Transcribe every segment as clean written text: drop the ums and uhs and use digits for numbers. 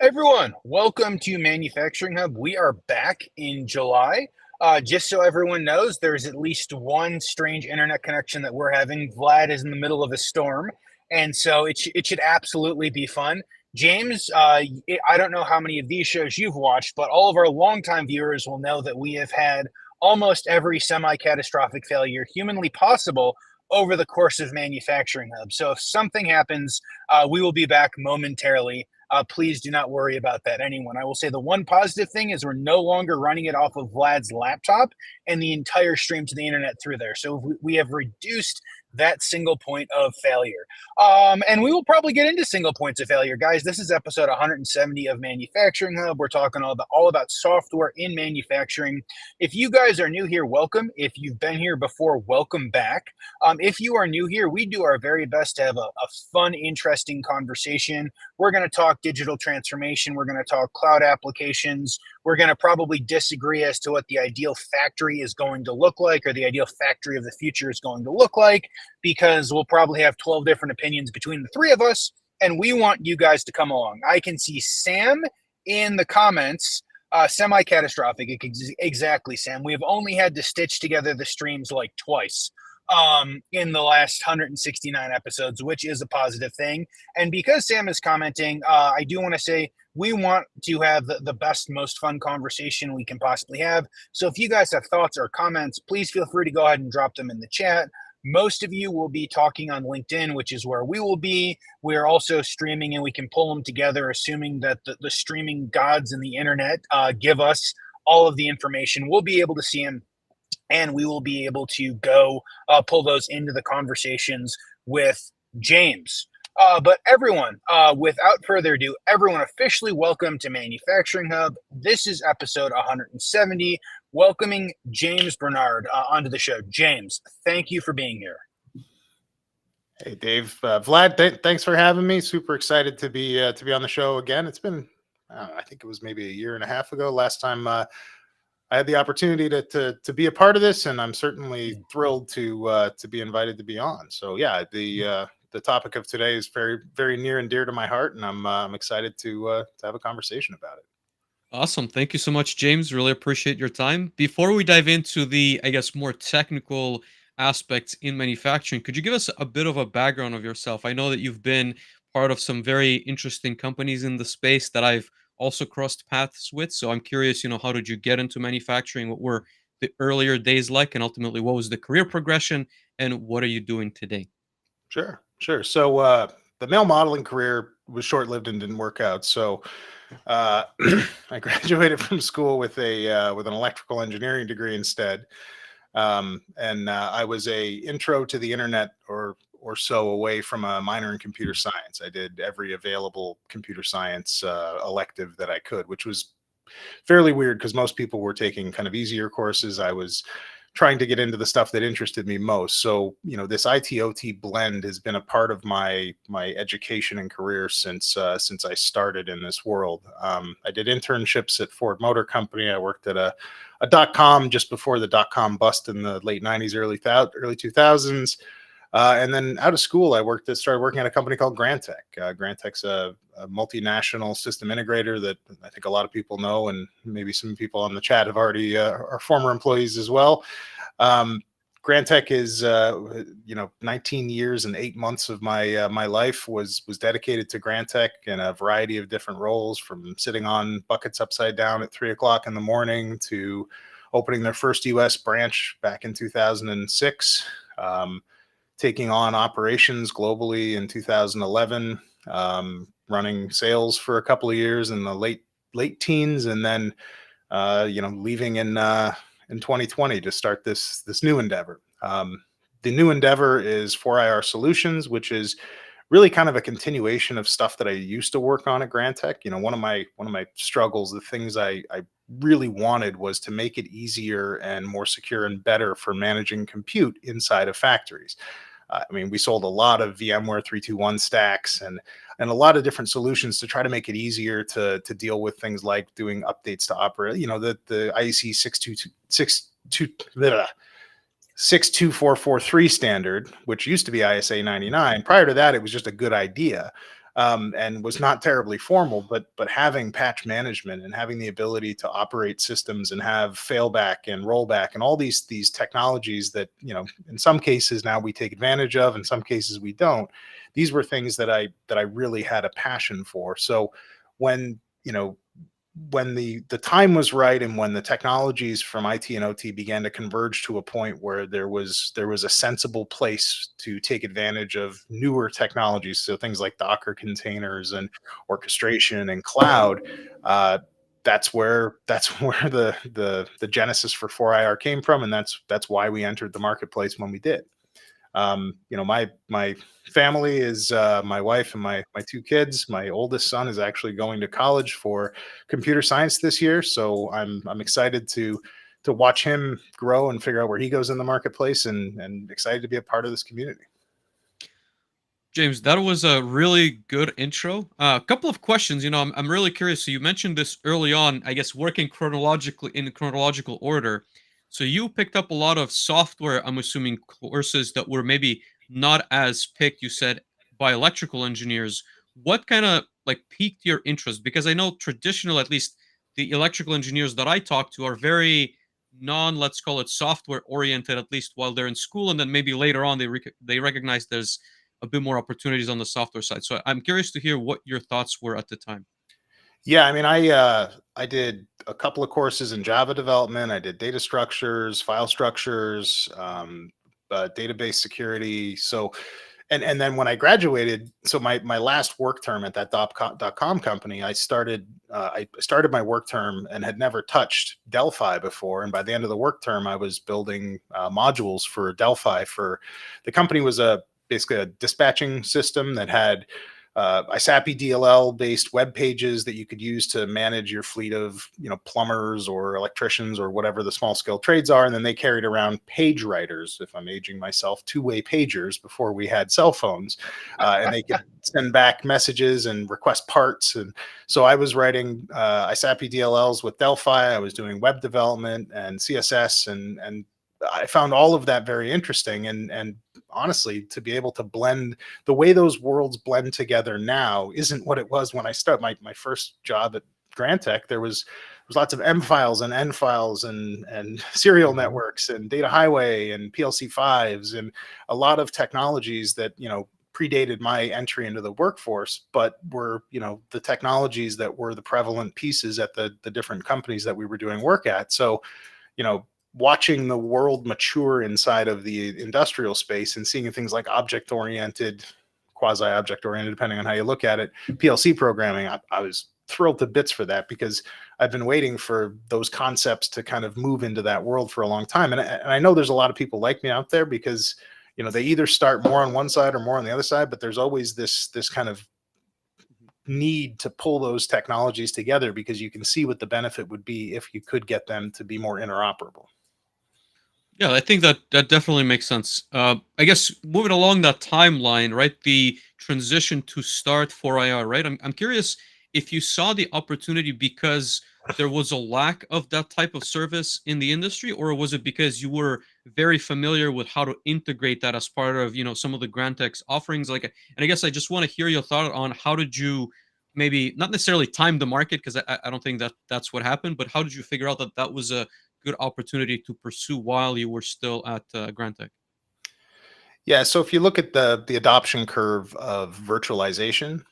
Everyone, welcome to Manufacturing Hub. We are back in July. Just so everyone knows, there's at least one strange internet connection that we're having. Vlad is in the middle of a storm, and so it should absolutely be fun. James, I don't know how many of these shows you've watched, but all of our longtime viewers will know that we have had almost every semi-catastrophic failure humanly possible over the course of Manufacturing Hub. So if something happens, we will be back momentarily. Please do not worry about that, anyone. I will say the one positive thing is we're no longer running it off of Vlad's laptop and the entire stream to the internet through there. So we have reduced that single point of failure. And we will probably get into single points of failure. Guys, this is episode 170 of Manufacturing Hub. We're talking all about software in manufacturing. If you guys are new here, welcome. If you've been here before, welcome back. If you are new here, we do our very best to have a fun, interesting conversation. We're going to talk digital transformation. We're going to talk cloud applications. We're going to probably disagree as to what the ideal factory is going to look like, or the ideal factory of the future is going to look like, because we'll probably have 12 different opinions between the three of us, and we want you guys to come along. I can see Sam in the comments. Semi-catastrophic. Exactly, Sam. We have only had to stitch together the streams like twice in the last 169 episodes, which is a positive thing. And because Sam is commenting, I do want to say we want to have the best, most fun conversation we can possibly have. So if you guys have thoughts or comments, please feel free to go ahead and drop them in the chat. Most of you will be talking on LinkedIn, which is where we will be. We're also streaming, and we can pull them together, assuming that the streaming gods and the internet give us all of the information. We'll be able to see them, and we will be able to go pull those into the conversations with James. But everyone, without further ado, everyone officially welcome to Manufacturing Hub. This is episode 170, welcoming James Burnand onto the show. James, thank you for being here. Hey, Dave. Vlad, thanks for having me. Super excited to be on the show again. It's been, I think it was maybe a year and a half ago last time I had the opportunity to be a part of this, and I'm certainly thrilled to be invited to be on. So yeah, the topic of today is very, very near and dear to my heart, and I'm excited to have a conversation about it. Awesome. Thank you so much, James. Really appreciate your time. Before we dive into the, I guess, more technical aspects in manufacturing, could you give us a bit of a background of yourself? I know that you've been part of some very interesting companies in the space that I've also crossed paths with. So I'm curious, how did you get into manufacturing? What were the earlier days like? And ultimately, what was the career progression? And what are you doing today? Sure. So the male modeling career was short-lived and didn't work out. So I graduated from school with an electrical engineering degree instead, and I was a intro to the internet or so away from a minor in computer science. I did every available computer science elective that I could, which was fairly weird because most people were taking kind of easier courses. I was trying to get into the stuff that interested me most. So, this IT/OT blend has been a part of my education and career since I started in this world. I did internships at Ford Motor Company. I worked at a .com just before the .com bust in the late 90s, early 2000s. And then out of school, I started working at a company called Grantech. Grantech's a multinational system integrator that I think a lot of people know, and maybe some people on the chat have already are former employees as well. Grantech is, 19 years and 8 months of my life was dedicated to Grantech in a variety of different roles, from sitting on buckets upside down at 3 o'clock in the morning to opening their first U.S. branch back in 2006. Taking on operations globally in 2011, running sales for a couple of years in the late teens, and then leaving in 2020 to start this new endeavor. The new endeavor is 4IR Solutions, which is really kind of a continuation of stuff that I used to work on at Grantech. One of my struggles, the things I really wanted, was to make it easier and more secure and better for managing compute inside of factories. We sold a lot of VMware 321 stacks and a lot of different solutions to try to make it easier to deal with things like doing updates to operate. The IEC 62443 standard, which used to be ISA 99. Prior to that, it was just a good idea. and was not terribly formal, but having patch management and having the ability to operate systems and have failback and rollback and all these technologies that, you know, in some cases now we take advantage of, in some cases we don't. These were things that I really had a passion for. So when, you know, when the time was right and when the technologies from IT and OT began to converge to a point where there was a sensible place to take advantage of newer technologies, so things like Docker containers and orchestration and cloud, that's where the genesis for 4IR came from, and that's why we entered the marketplace when we did. You know, my family is my wife and my two kids. My oldest son is actually going to college for computer science this year, so I'm excited to watch him grow and figure out where he goes in the marketplace, and excited to be a part of this community. James, that was a really good intro. A couple of questions. You know, I'm really curious. So you mentioned this early on, I guess, working chronologically in chronological order. So you picked up a lot of software, I'm assuming, courses that were maybe not as picked, you said, by electrical engineers. What kind of like piqued your interest? Because I know traditional, at least the electrical engineers that I talk to are very let's call it software oriented, at least while they're in school. And then maybe later on, they recognize there's a bit more opportunities on the software side. So I'm curious to hear what your thoughts were at the time. Yeah, I mean, I did a couple of courses in Java development. I did data structures, file structures, database security. So, and then when I graduated, so my last work term at that .com company, I started my work term and had never touched Delphi before. And by the end of the work term, I was building modules for Delphi. For the company was basically a dispatching system that had ISAPI DLL based web pages that you could use to manage your fleet of, you know, plumbers or electricians or whatever the small scale trades are. And then they carried around page writers, if I'm aging myself, two-way pagers before we had cell phones, and they could send back messages and request parts. And so I was writing ISAPI DLLs with Delphi. I was doing web development and CSS, and I found all of that very interesting. And honestly, to be able to blend the way those worlds blend together now isn't what it was when I started my first job at Grantech. There was lots of M files and N files and serial networks and data highway and PLC5s and a lot of technologies that, you know, predated my entry into the workforce, but were, you know, the technologies that were the prevalent pieces at the different companies that we were doing work at. So, you know, watching the world mature inside of the industrial space and seeing things like object-oriented, quasi-object-oriented, depending on how you look at it, PLC programming, I was thrilled to bits for that, because I've been waiting for those concepts to kind of move into that world for a long time. And I know there's a lot of people like me out there, because, you know, they either start more on one side or more on the other side, but there's always this kind of need to pull those technologies together, because you can see what the benefit would be if you could get them to be more interoperable. Yeah, I think that definitely makes sense. I guess moving along that timeline, right? The transition to start 4IR, right? I'm curious if you saw the opportunity because there was a lack of that type of service in the industry, or was it because you were very familiar with how to integrate that as part of, you know, some of the Grantech's offerings? Like, and I guess I just want to hear your thought on how did you maybe not necessarily time the market, because I don't think that's what happened, but how did you figure out that that was a good opportunity to pursue while you were still at Grantech? Yeah, so if you look at the adoption curve of virtualization,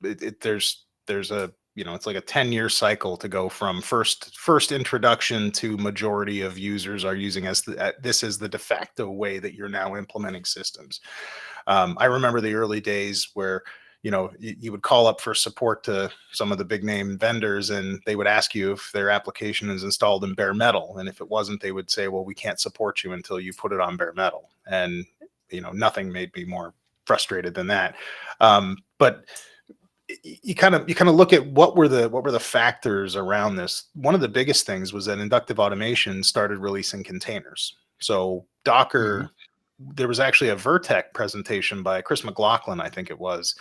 there's a, you know, it's like a 10-year cycle to go from first introduction to majority of users are using this as the de facto way that you're now implementing systems. I remember the early days where, you know, you would call up for support to some of the big name vendors, and they would ask you if their application is installed in bare metal. And if it wasn't, they would say, well, we can't support you until you put it on bare metal. And, you know, nothing made me more frustrated than that. But you kind of look at what were the factors around this. One of the biggest things was that inductive automation started releasing containers. So Docker, there was actually a Vertec presentation by Chris McLaughlin, I think it was,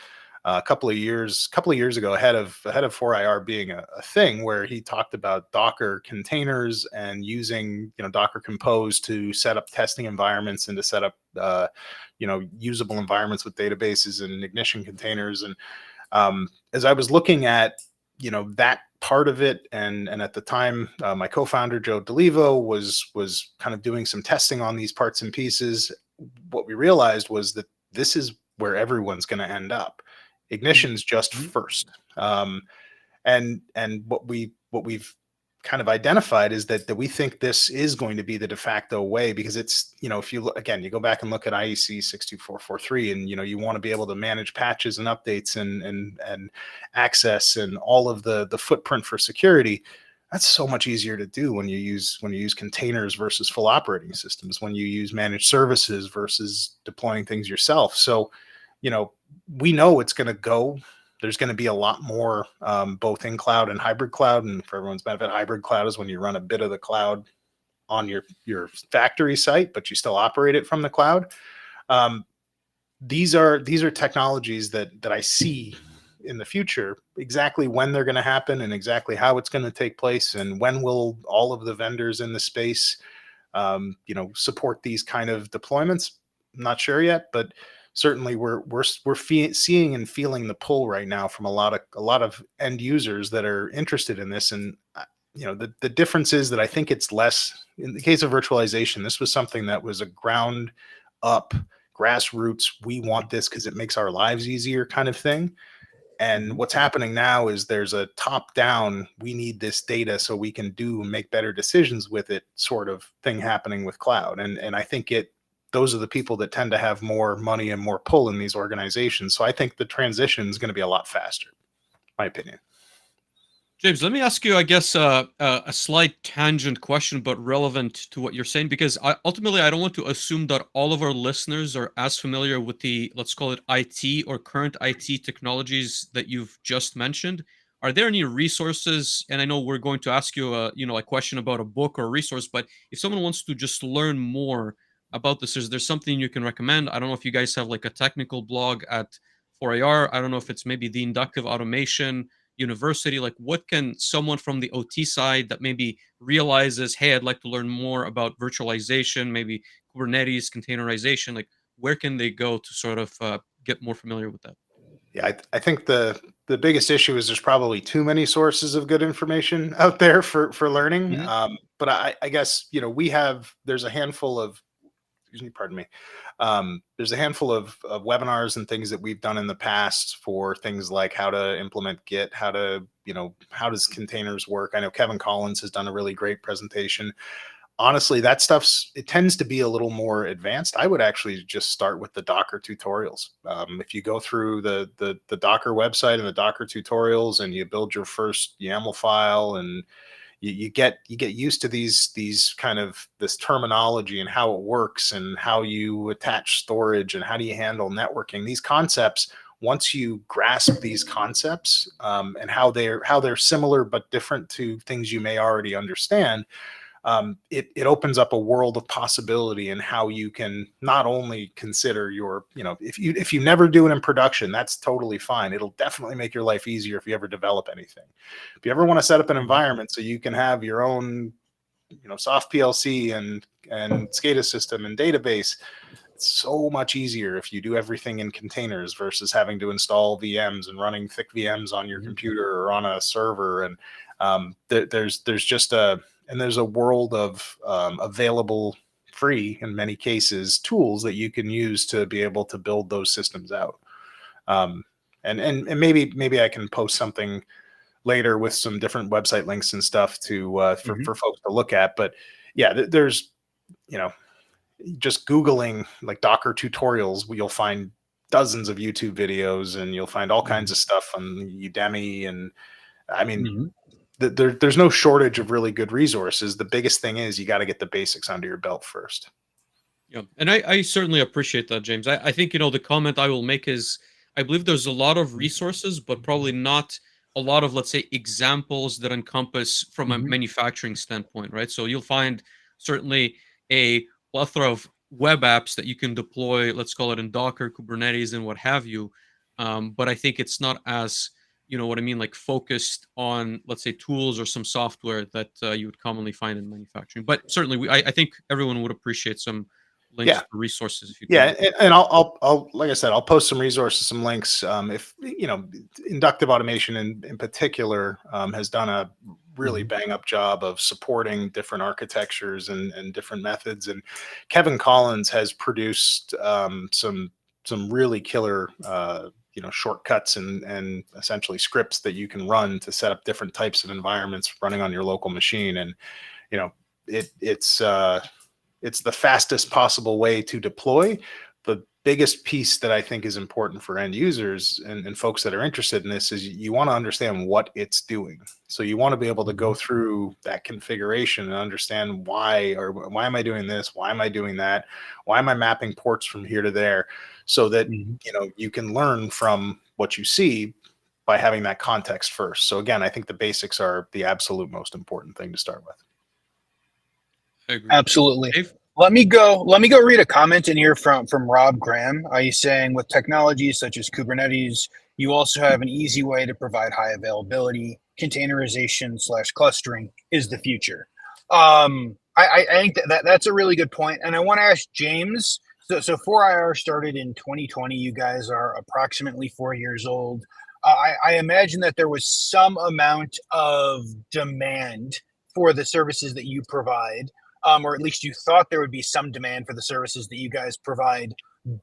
a couple of years ago, ahead of 4IR being a thing, where he talked about Docker containers and using Docker Compose to set up testing environments and to set up usable environments with databases and ignition containers. And as I was looking at that part of it, and at the time, my co-founder Joe DeLevo was kind of doing some testing on these parts and pieces. What we realized was that this is where everyone's going to end up. Ignition's just first, and what we've kind of identified is that we think this is going to be the de facto way, because it's, if you look again, you go back and look at IEC 62443, and you want to be able to manage patches and updates and access and all of the footprint for security. That's so much easier to do when you use containers versus full operating systems, when you use managed services versus deploying things yourself. So we know it's going to go. There's going to be a lot more, both in cloud and hybrid cloud. And for everyone's benefit, hybrid cloud is when you run a bit of the cloud on your factory site, but you still operate it from the cloud. These are technologies that I see in the future. Exactly when they're going to happen and exactly how it's going to take place, and when will all of the vendors in the space, support these kind of deployments. I'm not sure yet, but certainly we're seeing and feeling the pull right now from a lot of end users that are interested in this. And the difference is that I think it's less in the case of virtualization. This was something that was a ground up, grassroots, we want this because it makes our lives easier kind of thing. And what's happening now is there's a top down, we need this data so we can make better decisions with it sort of thing happening with cloud. And I think those are the people that tend to have more money and more pull in these organizations. So I think the transition is going to be a lot faster, my opinion. James, let me ask you, I guess, a slight tangent question, but relevant to what you're saying, because ultimately I don't want to assume that all of our listeners are as familiar with the, let's call it IT or current IT technologies that you've just mentioned. Are there any resources? And I know we're going to ask you a question about a book or a resource, but if someone wants to just learn more about this, is there something you can recommend? I don't know if you guys have like a technical blog at 4AR. I don't know if it's maybe the Inductive Automation University. Like, what can someone from the OT side that maybe realizes, hey, I'd like to learn more about virtualization, maybe Kubernetes, containerization, like where can they go to sort of get more familiar with that? Yeah, I think the biggest issue is there's probably too many sources of good information out there for learning. But I guess there's a handful of, pardon me. There's a handful of webinars and things that we've done in the past for things like how to implement Git, how does containers work. I know Kevin Collins has done a really great presentation. Honestly, that it tends to be a little more advanced. I would actually just start with the Docker tutorials. If you go through the Docker website and the Docker tutorials, and you build your first YAML file, and you get used to these kind of this terminology and how it works and how you attach storage and how do you handle networking, these concepts. Once you grasp these concepts, and how they're similar but different to things you may already understand, it opens up a world of possibility in how you can not only consider if you never do it in production, that's totally fine. It'll definitely make your life easier if you ever develop anything. If you ever want to set up an environment so you can have your own soft PLC and SCADA system and database, it's so much easier if you do everything in containers versus having to install VMs and running thick VMs on your computer or on a server. And there's a world of available, free in many cases, tools that you can use to be able to build those systems out. And maybe I can post something later with some different website links and stuff for folks to look at. But yeah, there's just Googling like Docker tutorials, you'll find dozens of YouTube videos, and you'll find all kinds of stuff on Udemy. And I mean, there's no shortage of really good resources. The biggest thing is you got to get the basics under your belt first. Yeah, and I certainly appreciate that, James. I think, the comment I will make is, I believe there's a lot of resources, but probably not a lot of, let's say, examples that encompass from a manufacturing standpoint, right? So you'll find certainly a plethora of web apps that you can deploy, let's call it in Docker, Kubernetes, and what have you. but I think it's not as, you know what I mean, like focused on, let's say, tools or some software that you would commonly find in manufacturing. But certainly, I think everyone would appreciate some links Yeah. to resources if you Yeah, could. and I'll like I said, I'll post some resources, some links. If you know, inductive automation in particular has done a really Mhm. bang up job of supporting different architectures and different methods. And Kevin Collins has produced some really killer shortcuts and essentially scripts that you can run to set up different types of environments running on your local machine. And you know, it's the fastest possible way to deploy. The biggest piece that I think is important for end users and folks that are interested in this is you want to understand what it's doing. So you want to be able to go through that configuration and understand why am I doing this? Why am I doing that? Why am I mapping ports from here to there? So that Mhm. you can learn from what you see by having that context first. So again, I think the basics are the absolute most important thing to start with. I agree. Absolutely. Dave? Let me go read a comment in here from Rob Graham. He's saying with technologies such as Kubernetes, you also have an easy way to provide high availability. Containerization slash clustering is the future. I think that's a really good point, and I want to ask James. So 4IR started in 2020. You guys are approximately 4 years old. I imagine that there was some amount of demand for the services that you provide, or at least you thought there would be some demand for the services that you guys provide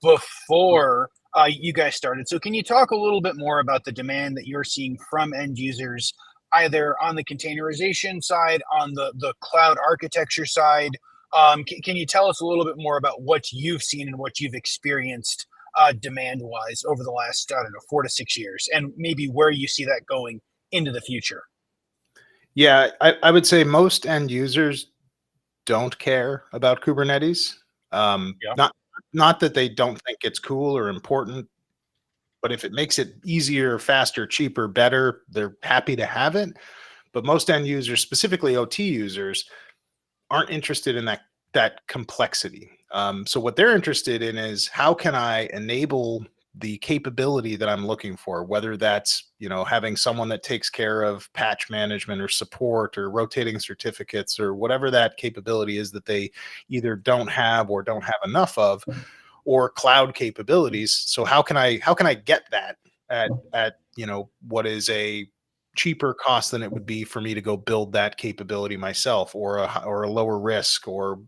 before you guys started. So, can you talk a little bit more about the demand that you're seeing from end users, either on the containerization side, on the cloud architecture side? Can you tell us a little bit more about what you've seen and what you've experienced demand wise over the last, I don't know, 4 to 6 years, and maybe where you see that going into the future? Yeah, I would say most end users don't care about Kubernetes. Yeah. Not that they don't think it's cool or important, but if it makes it easier, faster, cheaper, better, they're happy to have it. But most end users, specifically OT users, aren't interested in that complexity. So what they're interested in is how can I enable the capability that I'm looking for, whether that's having someone that takes care of patch management or support or rotating certificates or whatever that capability is that they either don't have or don't have enough of, or cloud capabilities. So how can I get that at what is a cheaper cost than it would be for me to go build that capability myself, or a lower risk, or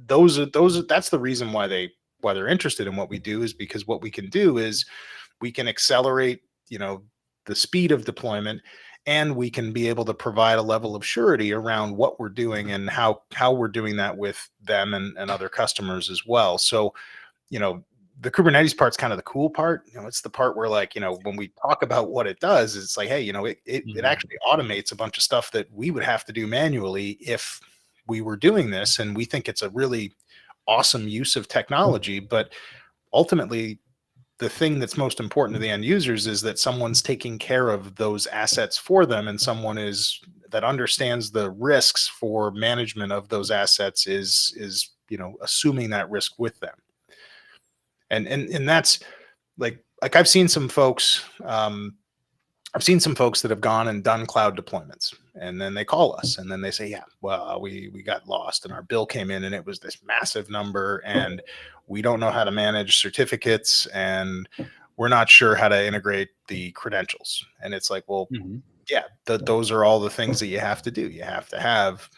that's the reason why they're interested in what we do, is because what we can do is we can accelerate the speed of deployment, and we can be able to provide a level of surety around what we're doing and how we're doing that with them and other customers as well. So you know, the Kubernetes part's kind of the cool part. It's the part where, like, when we talk about what it does, it's like, hey, it Mhm. actually automates a bunch of stuff that we would have to do manually if we were doing this. And we think it's a really awesome use of technology. But ultimately, the thing that's most important to the end users is that someone's taking care of those assets for them, and someone is that understands the risks for management of those assets is assuming that risk with them. And that's like I've seen some folks that have gone and done cloud deployments, and then they call us and then they say, yeah, well, we got lost and our bill came in and it was this massive number, and we don't know how to manage certificates, and we're not sure how to integrate the credentials. And it's like, well, Mhm. yeah, those are all the things that you have to do. You have to have,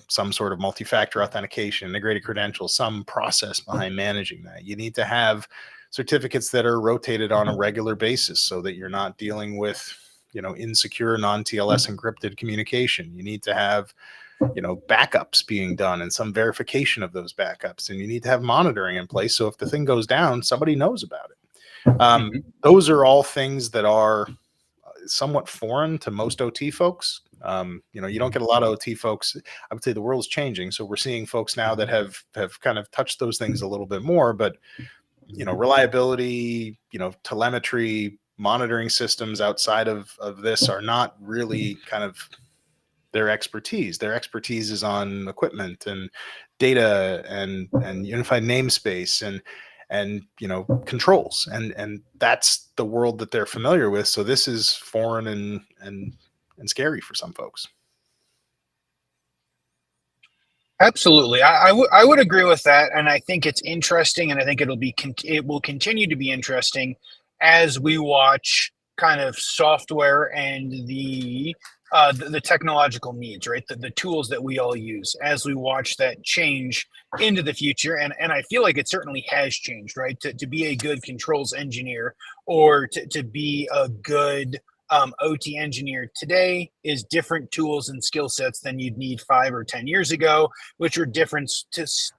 some sort of multi-factor authentication, integrated credentials, some process behind managing that. You need to have certificates that are rotated on a regular basis so that you're not dealing with, insecure non-TLS encrypted communication. You need to have, backups being done and some verification of those backups. And you need to have monitoring in place. So if the thing goes down, somebody knows about it. Mhm. Those are all things that are somewhat foreign to most OT folks. You don't get a lot of OT folks. I would say the world's changing, so we're seeing folks now that have kind of touched those things a little bit more. But reliability, telemetry, monitoring systems outside of this are not really kind of their expertise. Their expertise is on equipment and data and unified namespace, and controls, and that's the world that they're familiar with. So this is foreign and scary for some folks. Absolutely. I would agree with that. And I think it's interesting. And I think it will continue to be interesting as we watch kind of software and the technological needs, right? The tools that we all use as we watch that change into the future. And I feel like it certainly has changed, right? To be a good controls engineer or to be a good OT engineer today is different tools and skill sets than you'd need 5 or 10 years ago, which are different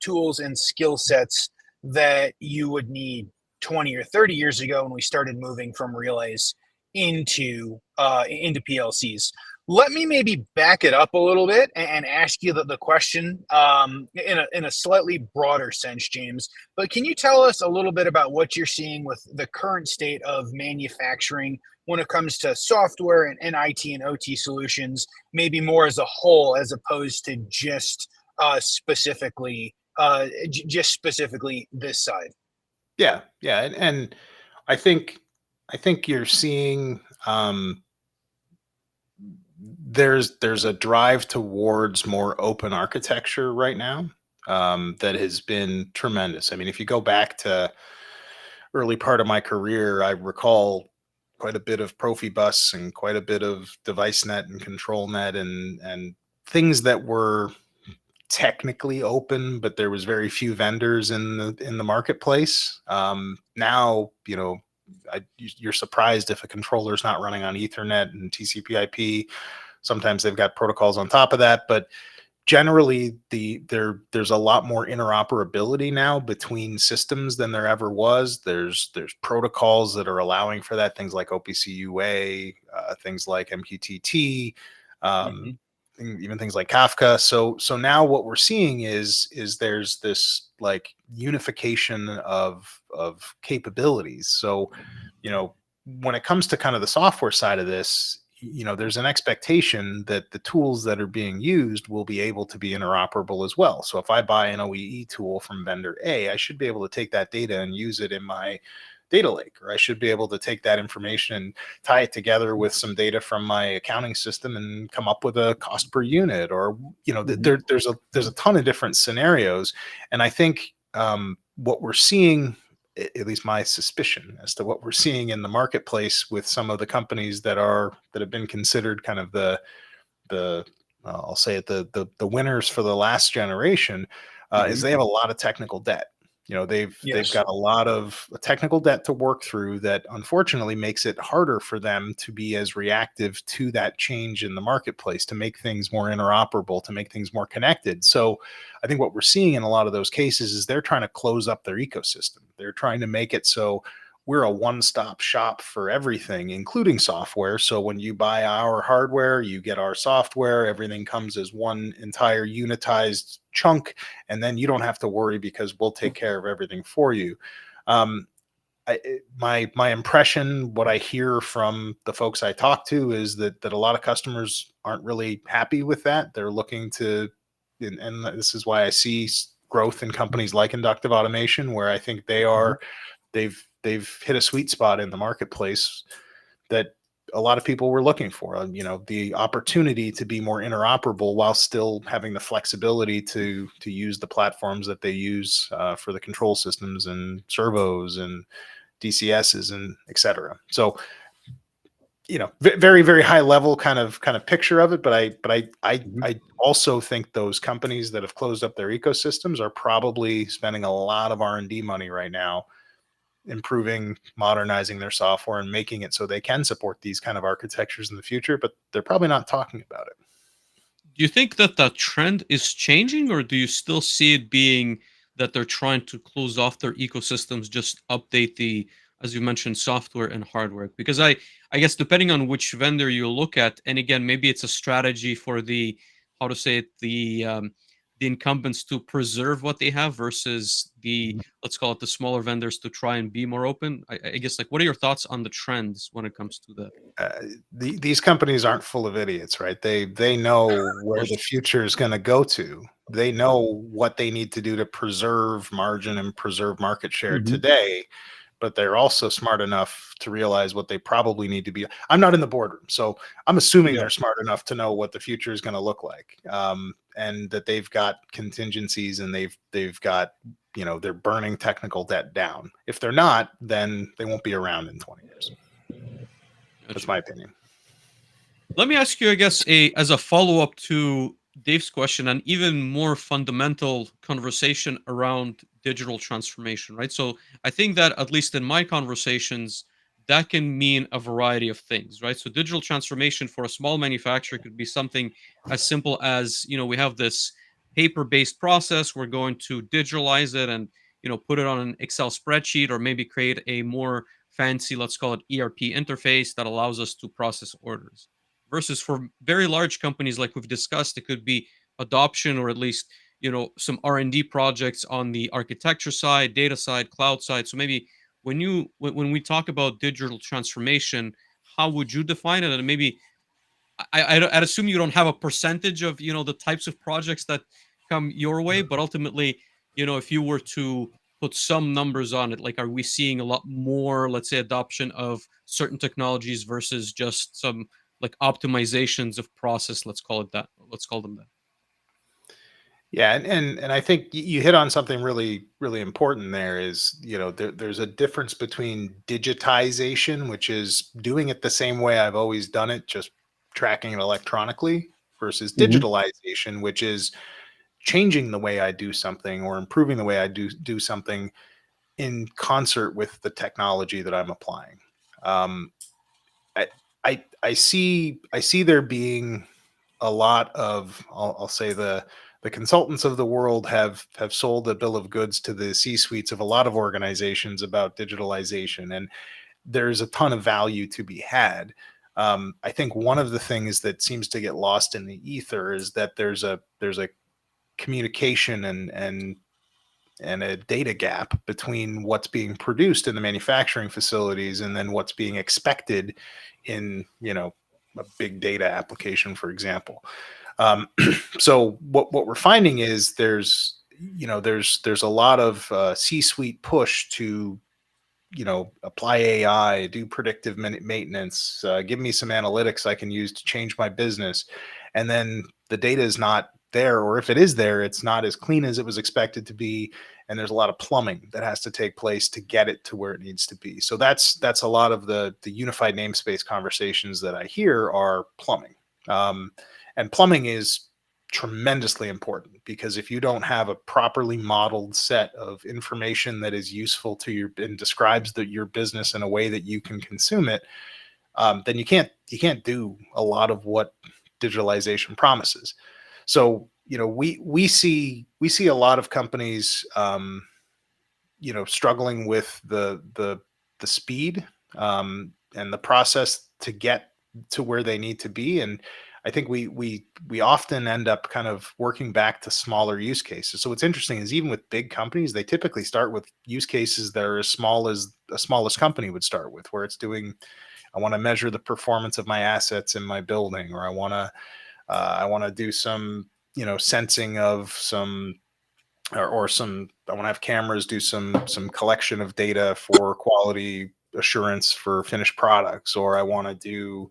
tools and skill sets that you would need 20 or 30 years ago when we started moving from relays into PLCs. Let me maybe back it up a little bit and ask you the question in a slightly broader sense, James. But can you tell us a little bit about what you're seeing with the current state of manufacturing when it comes to software and IT and OT solutions, maybe more as a whole, as opposed to just specifically this side? Yeah, and I think you're seeing there's a drive towards more open architecture right now that has been tremendous. I mean, if you go back to early part of my career, I recall quite a bit of Profibus and quite a bit of DeviceNet and ControlNet and things that were technically open, but there was very few vendors in the marketplace. Now, you're surprised if a controller is not running on Ethernet and TCP/IP. Sometimes they've got protocols on top of that, but generally there's a lot more interoperability now between systems than there ever was. There's protocols that are allowing for that, things like OPC UA, things like MQTT, even things like Kafka. So now what we're seeing is there's this like unification of capabilities. So, when it comes to kind of the software side of this, there's an expectation that the tools that are being used will be able to be interoperable as well. So if I buy an OEE tool from vendor A, I should be able to take that data and use it in my data lake, or I should be able to take that information and tie it together with some data from my accounting system and come up with a cost per unit, or there's a ton of different scenarios. And I think what we're seeing, at least my suspicion as to what we're seeing in the marketplace with some of the companies that have been considered kind of the I'll say it, the winners for the last generation, is they have a lot of technical debt. They've got a lot of technical debt to work through that unfortunately makes it harder for them to be as reactive to that change in the marketplace, to make things more interoperable, to make things more connected. So I think what we're seeing in a lot of those cases is they're trying to close up their ecosystem. They're trying to make it so we're a one-stop shop for everything, including software. So when you buy our hardware, you get our software, everything comes as one entire unitized chunk, and then you don't have to worry because we'll take care of everything for you. My impression, what I hear from the folks I talk to, is that a lot of customers aren't really happy with that. They're looking to, and this is why I see growth in companies like Inductive Automation, where I think they've hit a sweet spot in the marketplace that a lot of people were looking for. The opportunity to be more interoperable while still having the flexibility to use the platforms that they use for the control systems and servos and DCSs and et cetera. So, very, very high level kind of picture of it. But I also think those companies that have closed up their ecosystems are probably spending a lot of R&D money right now, improving, modernizing their software and making it so they can support these kind of architectures in the future, but they're probably not talking about it. Do you think that the trend is changing, or do you still see it being that they're trying to close off their ecosystems, just update the, as you mentioned, software and hardware? Because I guess depending on which vendor you look at, and again, maybe it's a strategy for the, how to say it, the incumbents to preserve what they have versus the, let's call it, the smaller vendors to try and be more open. I guess, like, what are your thoughts on the trends when it comes to that? These companies aren't full of idiots, right? They know where the future is going to go to. they know what they need to do to preserve margin and preserve market share Mhm. today, but they're also smart enough to realize what they probably need to be. I'm not in the boardroom, so I'm assuming Yeah. they're smart enough to know what the future is going to look like, and that they've got contingencies and they've got, they're burning technical debt down. If they're not, then they won't be around in 20 years. That's Gotcha. my opinion. Let me ask you, I guess, as a follow up to Dave's question, an even more fundamental conversation around digital transformation, right? So I think that at least in my conversations, that can mean a variety of things, right? So digital transformation for a small manufacturer could be something as simple as, we have this paper-based process, we're going to digitalize it and, put it on an Excel spreadsheet, or maybe create a more fancy, let's call it ERP interface that allows us to process orders. Versus for very large companies like we've discussed, it could be adoption, or at least some R&D projects on the architecture side, data side, cloud side. So maybe when we talk about digital transformation, how would you define it? And maybe I'd assume you don't have a percentage of the types of projects that come your way, but ultimately, if you were to put some numbers on it, like, are we seeing a lot more, let's say, adoption of certain technologies versus just some like optimizations of process? Let's call it that. Let's call them that. Yeah, and I think you hit on something really really important there. Is there's a difference between digitization, which is doing it the same way I've always done it, just tracking it electronically, versus Mhm. digitalization, which is changing the way I do something or improving the way I do something in concert with the technology that I'm applying. Um, I, I see there being a lot of, I'll say, the consultants of the world have sold a bill of goods to the C suites of a lot of organizations about digitalization, and there's a ton of value to be had. I think one of the things that seems to get lost in the ether is that there's a communication and a data gap between what's being produced in the manufacturing facilities and then what's being expected in a big data application, for example. um, so what we're finding is there's a lot of C-suite push to apply AI, do predictive maintenance, give me some analytics I can use to change my business. And then the data is not there, or if it is there, it's not as clean as it was expected to be. And there's a lot of plumbing that has to take place to get it to where it needs to be. So that's a lot of the unified namespace conversations that I hear are plumbing. Um, and plumbing is tremendously important, because if you don't have a properly modeled set of information that is useful to your and describes your business in a way that you can consume it, then you can't do a lot of what digitalization promises. So we see a lot of companies struggling with the speed, and the process to get to where they need to be. And I think we often end up kind of working back to smaller use cases. So what's interesting is, even with big companies, they typically start with use cases that are as small as the smallest company would start with, where it's doing, I want to measure the performance of my assets in my building, or I want to do some sensing of some, or some, I want to have cameras do some collection of data for quality assurance for finished products, or I want to do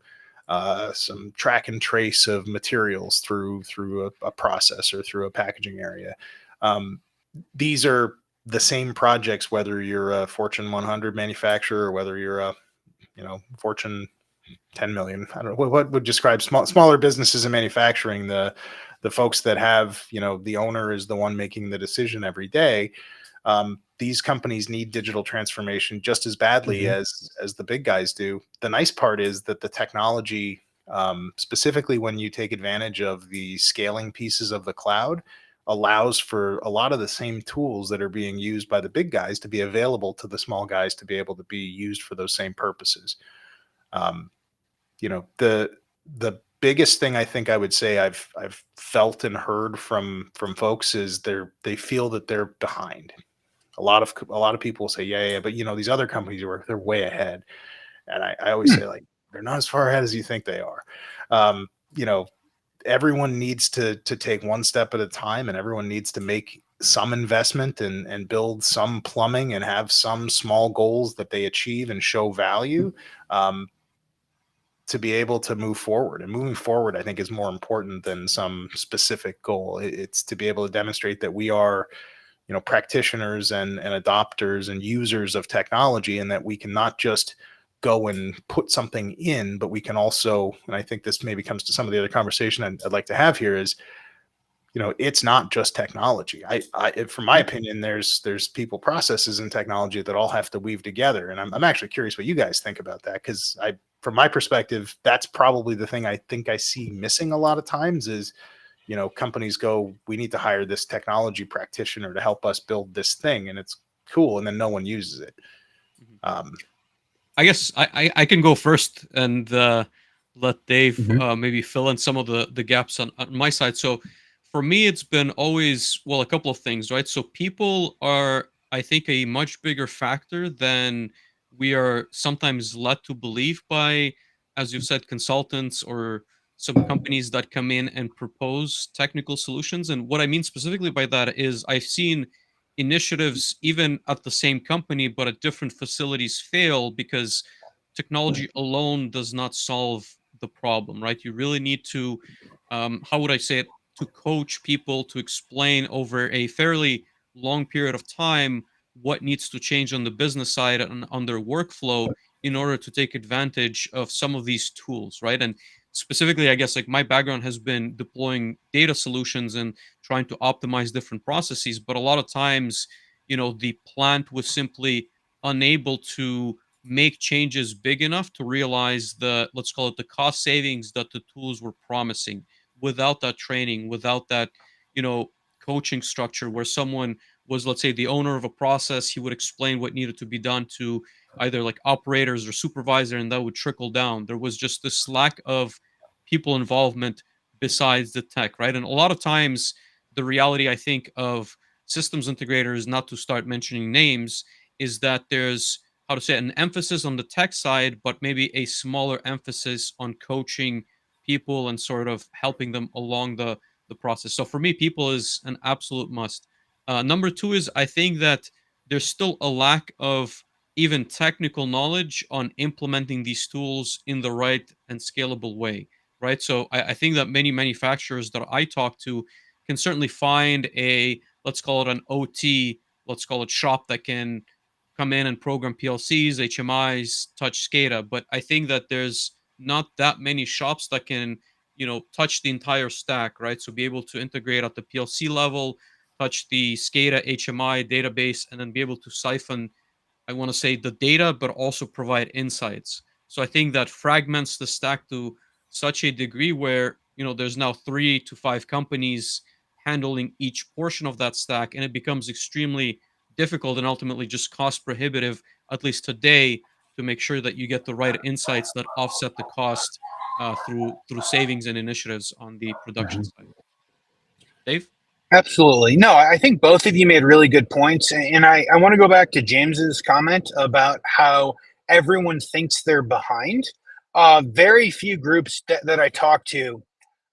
some track and trace of materials through a process or through a packaging area. Um, these are the same projects, whether you're a Fortune 100 manufacturer or whether you're a Fortune 10 million. I don't know what would describe smaller businesses in manufacturing. The folks that have, the owner is the one making the decision every day. These companies need digital transformation just as badly Mhm. as the big guys do. The nice part is that the technology, specifically when you take advantage of the scaling pieces of the cloud, allows for a lot of the same tools that are being used by the big guys to be available to the small guys to be able to be used for those same purposes. Um, the biggest thing I think I would say I've felt and heard from folks is they feel that they're behind. A lot of people say, yeah, but these other companies they're way ahead. And I always Hmm. say, like, they're not as far ahead as you think they are. Um, you know, everyone needs to take one step at a time, and everyone needs to make some investment and build some plumbing and have some small goals that they achieve and show value, to be able to move forward. And moving forward, I think, is more important than some specific goal. It's to be able to demonstrate that we are, practitioners and adopters and users of technology, and that we can not just go and put something in, but we can also, and I think this maybe comes to some of the other conversation I'd like to have here, is, it's not just technology. From my opinion, there's people, processes, and technology that all have to weave together. And I'm actually curious what you guys think about that, because from my perspective, that's probably the thing I think I see missing a lot of times is, companies go, we need to hire this technology practitioner to help us build this thing, and it's cool, and then no one uses it. I guess I can go first and let Dave maybe fill in some of the gaps on my side. So for me, it's been always, well, a couple of things, right? So people are, I think, a much bigger factor than we are sometimes led to believe by, as you've said, consultants or some companies that come in and propose technical solutions. And what I mean specifically by that is I've seen initiatives even at the same company but at different facilities fail because technology alone does not solve the problem, right? You really need to, how would I say it, to coach people, to explain over a fairly long period of time what needs to change on the business side and on their workflow in order to take advantage of some of these tools, right? And specifically, I guess, like, my background has been deploying data solutions and trying to optimize different processes, but a lot of times, the plant was simply unable to make changes big enough to realize the, let's call it, the cost savings that the tools were promising without that training, without that, coaching structure where someone was, let's say, the owner of a process. He would explain what needed to be done to either like operators or supervisor, and that would trickle down. There was just this lack of people involvement besides the tech, right? And a lot of times, the reality, I think, of systems integrators, not to start mentioning names, is that there's, how to say it, an emphasis on the tech side, but maybe a smaller emphasis on coaching people and sort of helping them along the process. So for me, people is an absolute must. Number two is, I think that there's still a lack of even technical knowledge on implementing these tools in the right and scalable way, right? So I think that many manufacturers that I talk to can certainly find a, let's call it an OT, let's call it shop that can come in and program PLCs, HMIs, touch SCADA. But I think that there's not that many shops that can, touch the entire stack, right? So be able to integrate at the PLC level, touch the SCADA, HMI database, and then be able to siphon, I want to say, the data, but also provide insights. So I think that fragments the stack to such a degree where, there's now 3 to 5 companies handling each portion of that stack, and it becomes extremely difficult and ultimately just cost prohibitive, at least today, to make sure that you get the right insights that offset the cost through savings and initiatives on the production side. Dave? Absolutely. No, I think both of you made really good points. And I want to go back to James's comment about how everyone thinks they're behind. Very few groups that I talk to,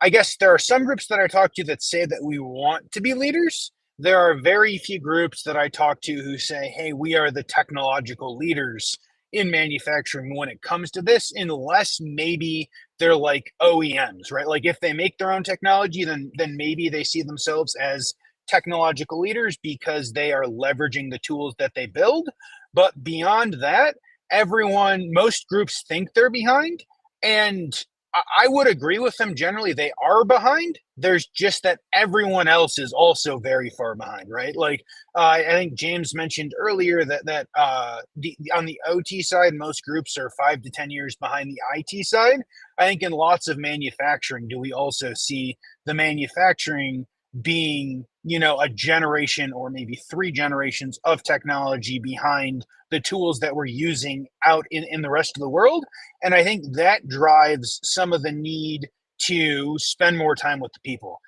I guess there are some groups that I talk to that say that we want to be leaders. There are very few groups that I talk to who say, hey, we are the technological leaders in manufacturing when it comes to this, unless maybe they're like OEMs, right? Like if they make their own technology, then maybe they see themselves as technological leaders because they are leveraging the tools that they build. But beyond that, most groups think they're behind. And I would agree with them generally. They are behind. There's just that everyone else is also very far behind, right? Like I think James mentioned earlier that on the OT side, most groups are 5 to 10 years behind the IT side. I think in lots of manufacturing, do we also see the manufacturing being, a generation or maybe 3 generations of technology behind the tools that we're using out in the rest of the world. And I think that drives some of the need to spend more time with the people.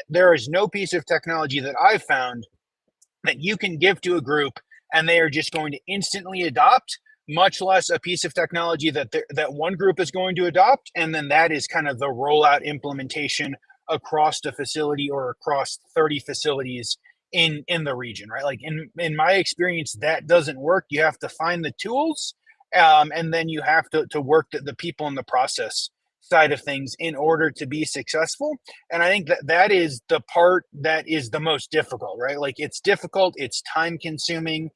There is no piece of technology that I've found that you can give to a group and they are just going to instantly adopt, much less a piece of technology that one group is going to adopt. And then that is kind of the rollout implementation across the facility or across 30 facilities in the region, right? Like in my experience, that doesn't work. You have to find the tools, and then you have to work the people in the process side of things in order to be successful. And I think that is the part that is the most difficult, right? Like it's difficult, it's time consuming,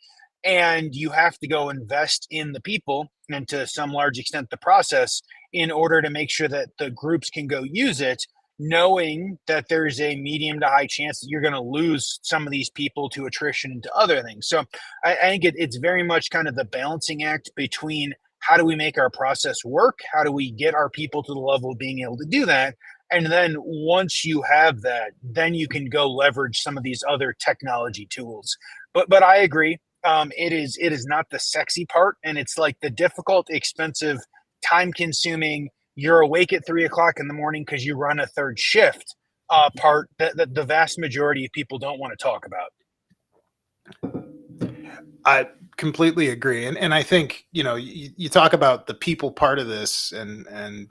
and you have to go invest in the people and to some large extent the process in order to make sure that the groups can go use it, knowing that there's a medium to high chance that you're going to lose some of these people to attrition and to other things. So I think it's very much kind of the balancing act between how do we make our process work? How do we get our people to the level of being able to do that? And then once you have that, then you can go leverage some of these other technology tools. But I agree. It is not the sexy part, and it's like the difficult, expensive, time consuming. You're awake at 3 o'clock in the morning because you run a third shift part that the vast majority of people don't want to talk about. I completely agree. And I think, you talk about the people part of this and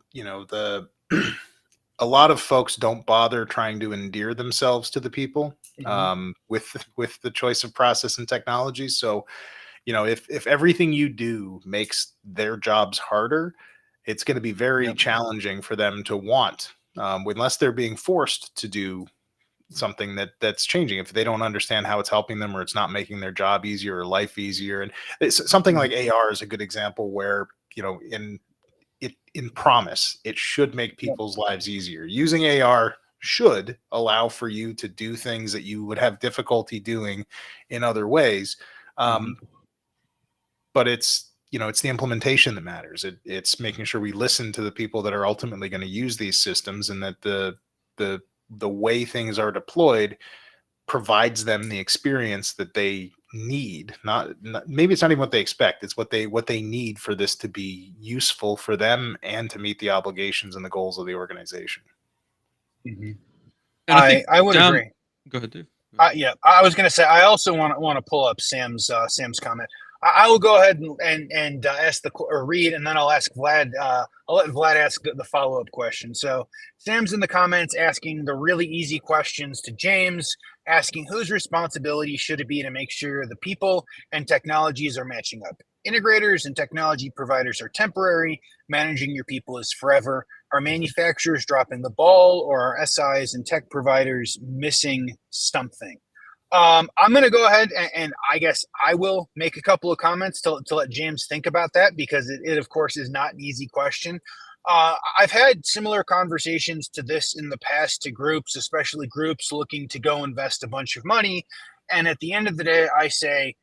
a lot of folks don't bother trying to endear themselves to the people with the choice of process and technology. So, if everything you do makes their jobs harder, it's going to be very challenging for them to want, unless they're being forced to do something that's changing. If they don't understand how it's helping them or it's not making their job easier or life easier. And it's something like AR is a good example where, in promise, it should make people's lives easier. Using AR should allow for you to do things that you would have difficulty doing in other ways. But it's the implementation that matters. It's making sure we listen to the people that are ultimately going to use these systems, and that the way things are deployed provides them the experience that they need. Not maybe it's not even what they expect. It's what they need for this to be useful for them and to meet the obligations and the goals of the organization. And I would agree. Go ahead, Dave. Yeah, I was going to say I also want to pull up Sam's comment. I will go ahead and ask or read, and then I'll ask Vlad. I'll let Vlad ask the follow-up question. So Sam's in the comments asking the really easy questions to James, asking whose responsibility should it be to make sure the people and technologies are matching up. Integrators and technology providers are temporary. Managing your people is forever. Are manufacturers dropping the ball, or are SIs and tech providers missing something? I'm going to go ahead and I guess I will make a couple of comments to let James think about that, because it of course is not an easy question. I've had similar conversations to this in the past to groups, especially groups looking to go invest a bunch of money. And at the end of the day, I say,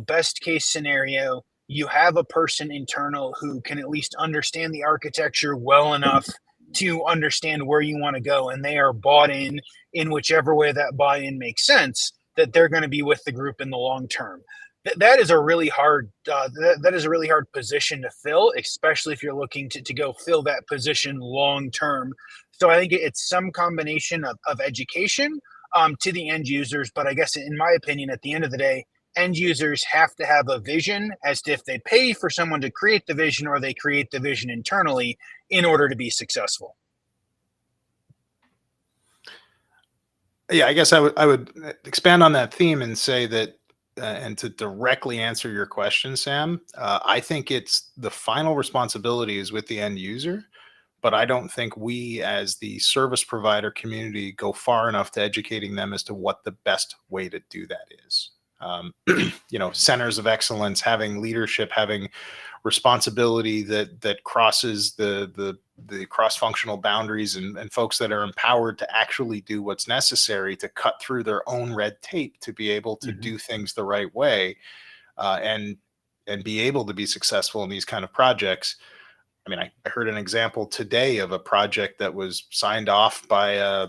best case scenario, you have a person internal who can at least understand the architecture well enough to understand where you want to go, and they are bought in whichever way that buy-in makes sense, that they're going to be with the group in the long term. That is a really hard that is a really hard position to fill, especially if you're looking to go fill that position long term. So I think it's some combination of education to the end users, but I guess in my opinion, at the end of the day, end users have to have a vision as to if they pay for someone to create the vision or they create the vision internally in order to be successful. Yeah, I guess I would expand on that theme and say that, and to directly answer your question, Sam, I think it's the final responsibility is with the end user, but I don't think we as the service provider community go far enough to educating them as to what the best way to do that is. Centers of excellence, having leadership, having responsibility that crosses the cross-functional boundaries, and folks that are empowered to actually do what's necessary to cut through their own red tape to be able to do things the right way, and be able to be successful in these kind of projects. I mean, I heard an example today of a project that was signed off by a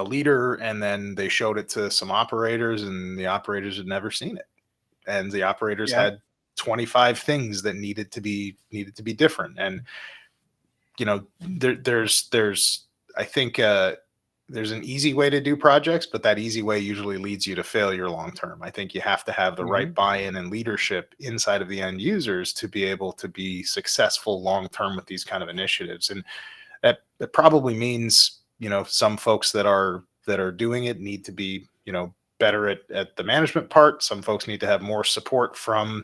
leader, and then they showed it to some operators, and the operators had never seen it, and the operators had 25 things that needed to be different. And there's I think there's an easy way to do projects, but that easy way usually leads you to failure long term. I think you have to have the right buy-in and leadership inside of the end users to be able to be successful long term with these kind of initiatives. And that probably means some folks that are doing it need to be, better at the management part. Some folks need to have more support from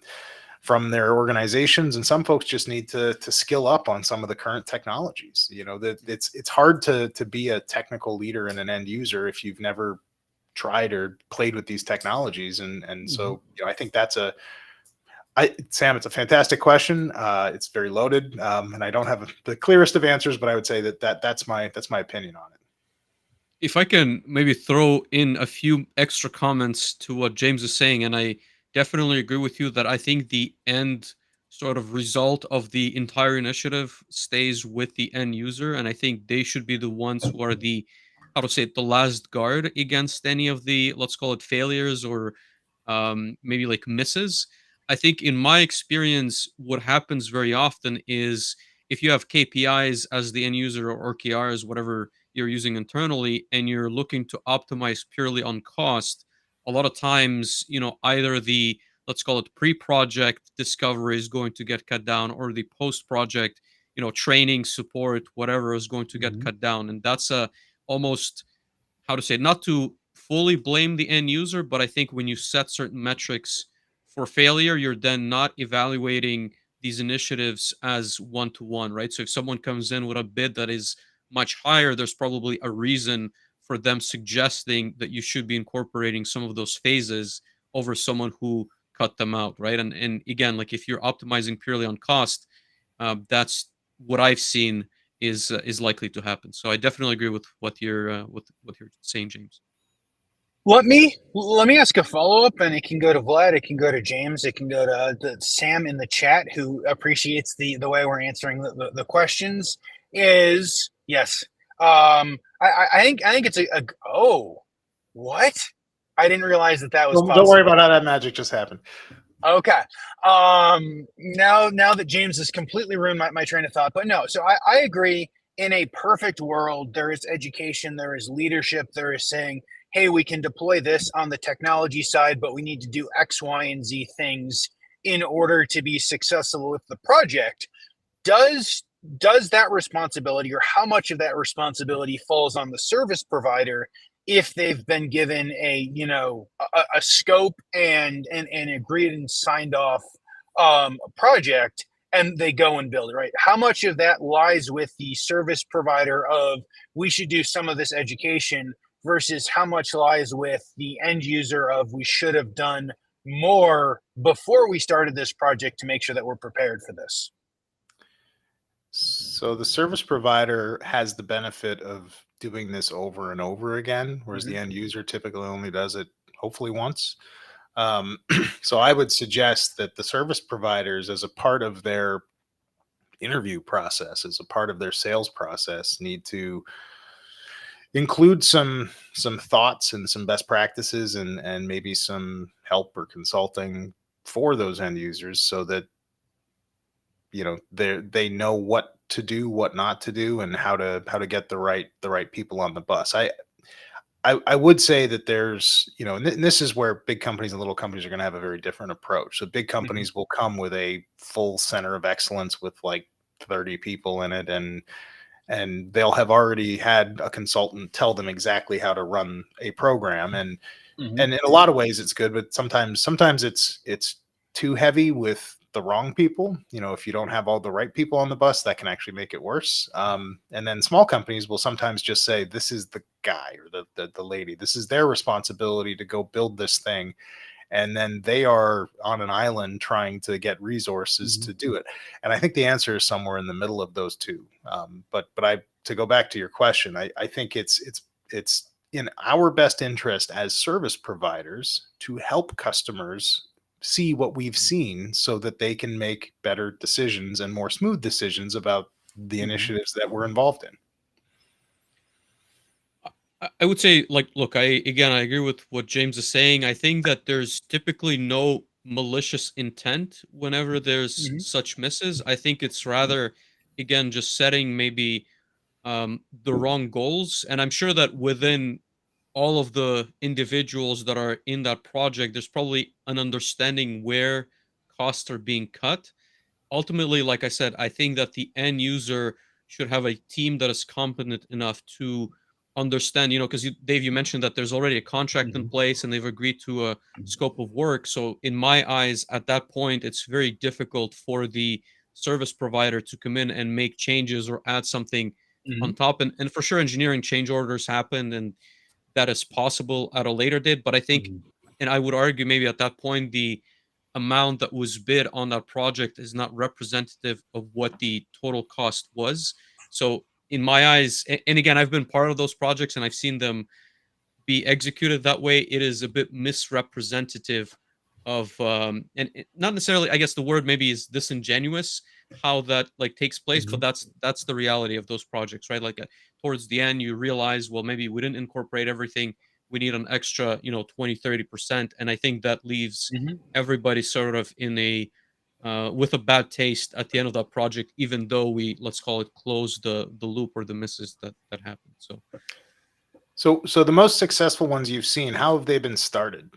their organizations, and some folks just need to skill up on some of the current technologies. That it's hard to be a technical leader and an end user if you've never tried or played with these technologies. And so, I think that's Sam, it's a fantastic question. It's very loaded, and I don't have the clearest of answers, but I would say that's my opinion on it. If I can maybe throw in a few extra comments to what James is saying, and I definitely agree with you that I think the end sort of result of the entire initiative stays with the end user, and I think they should be the ones who are the, how to say it, the last guard against any of the, let's call it, failures or maybe like misses. I think in my experience, what happens very often is if you have KPIs as the end user or OKRs, whatever you're using internally, and you're looking to optimize purely on cost, a lot of times, either the, let's call it, pre-project discovery is going to get cut down, or the post-project, training, support, whatever is going to get cut down. And that's a almost, how to say it, not to fully blame the end user, but I think when you set certain metrics for failure, you're then not evaluating these initiatives as one to one, right? So if someone comes in with a bid that is much higher, there's probably a reason for them suggesting that you should be incorporating some of those phases over someone who cut them out, right? And again, like if you're optimizing purely on cost, that's what I've seen is likely to happen. So I definitely agree with what you're saying, James. Let me ask a follow up, and it can go to Vlad, it can go to James, it can go to Sam in the chat, who appreciates the way we're answering the questions. Is yes, I think it's a oh, what? I didn't realize that was possible. Don't worry about how that magic just happened. Okay. Now that James has completely ruined my train of thought, but no. So I agree. In a perfect world, there is education, there is leadership, there is saying, hey, we can deploy this on the technology side, but we need to do X, Y, and Z things in order to be successful with the project. Does that responsibility, or how much of that responsibility, falls on the service provider if they've been given a scope and agreed and signed off project, and they go and build it, right? How much of that lies with the service provider of, we should do some of this education, versus how much lies with the end user of, we should have done more before we started this project to make sure that we're prepared for this? So the service provider has the benefit of doing this over and over again, whereas the end user typically only does it hopefully once. So I would suggest that the service providers, as a part of their interview process, as a part of their sales process, need to include some thoughts and some best practices, and maybe some help or consulting for those end users, so that they know what to do, what not to do, and how to get the right people on the bus. I would say that there's, and this is where big companies and little companies are going to have a very different approach. So big companies will come with a full center of excellence with like 30 people in it, and they'll have already had a consultant tell them exactly how to run a program. And in a lot of ways it's good, but sometimes it's too heavy with the wrong people. If you don't have all the right people on the bus, that can actually make it worse. And then small companies will sometimes just say, this is the guy or the lady, this is their responsibility to go build this thing. And then they are on an island trying to get resources to do it. And I think the answer is somewhere in the middle of those two. But to go back to your question, I think it's in our best interest as service providers to help customers see what we've seen, so that they can make better decisions and more smooth decisions about the initiatives that we're involved in. I would say, like, look, I agree with what James is saying. I think that there's typically no malicious intent whenever there's such misses. I think it's rather, again, just setting maybe the wrong goals. And I'm sure that within all of the individuals that are in that project, there's probably an understanding where costs are being cut. Ultimately, like I said, I think that the end user should have a team that is competent enough to understand, because Dave, you mentioned that there's already a contract in Mhm. place and they've agreed to a scope of work. So in my eyes, at that point, it's very difficult for the service provider to come in and make changes or add something on Mhm. top. And for sure, engineering change orders happen, and that is possible at a later date. But I think, Mhm. and I would argue maybe at that point, the amount that was bid on that project is not representative of what the total cost was. So in my eyes, and again, I've been part of those projects and I've seen them be executed that way. It is a bit misrepresentative of and not necessarily, I guess the word maybe is disingenuous how that like takes place, but Mhm. that's the reality of those projects, right? Like towards the end you realize, well, maybe we didn't incorporate everything, we need an extra 20-30%, and I think that leaves Mhm. everybody sort of in a with a bad taste at the end of that project, even though we, let's call it, close the loop or the misses that happened. So So the most successful ones you've seen, how have they been started?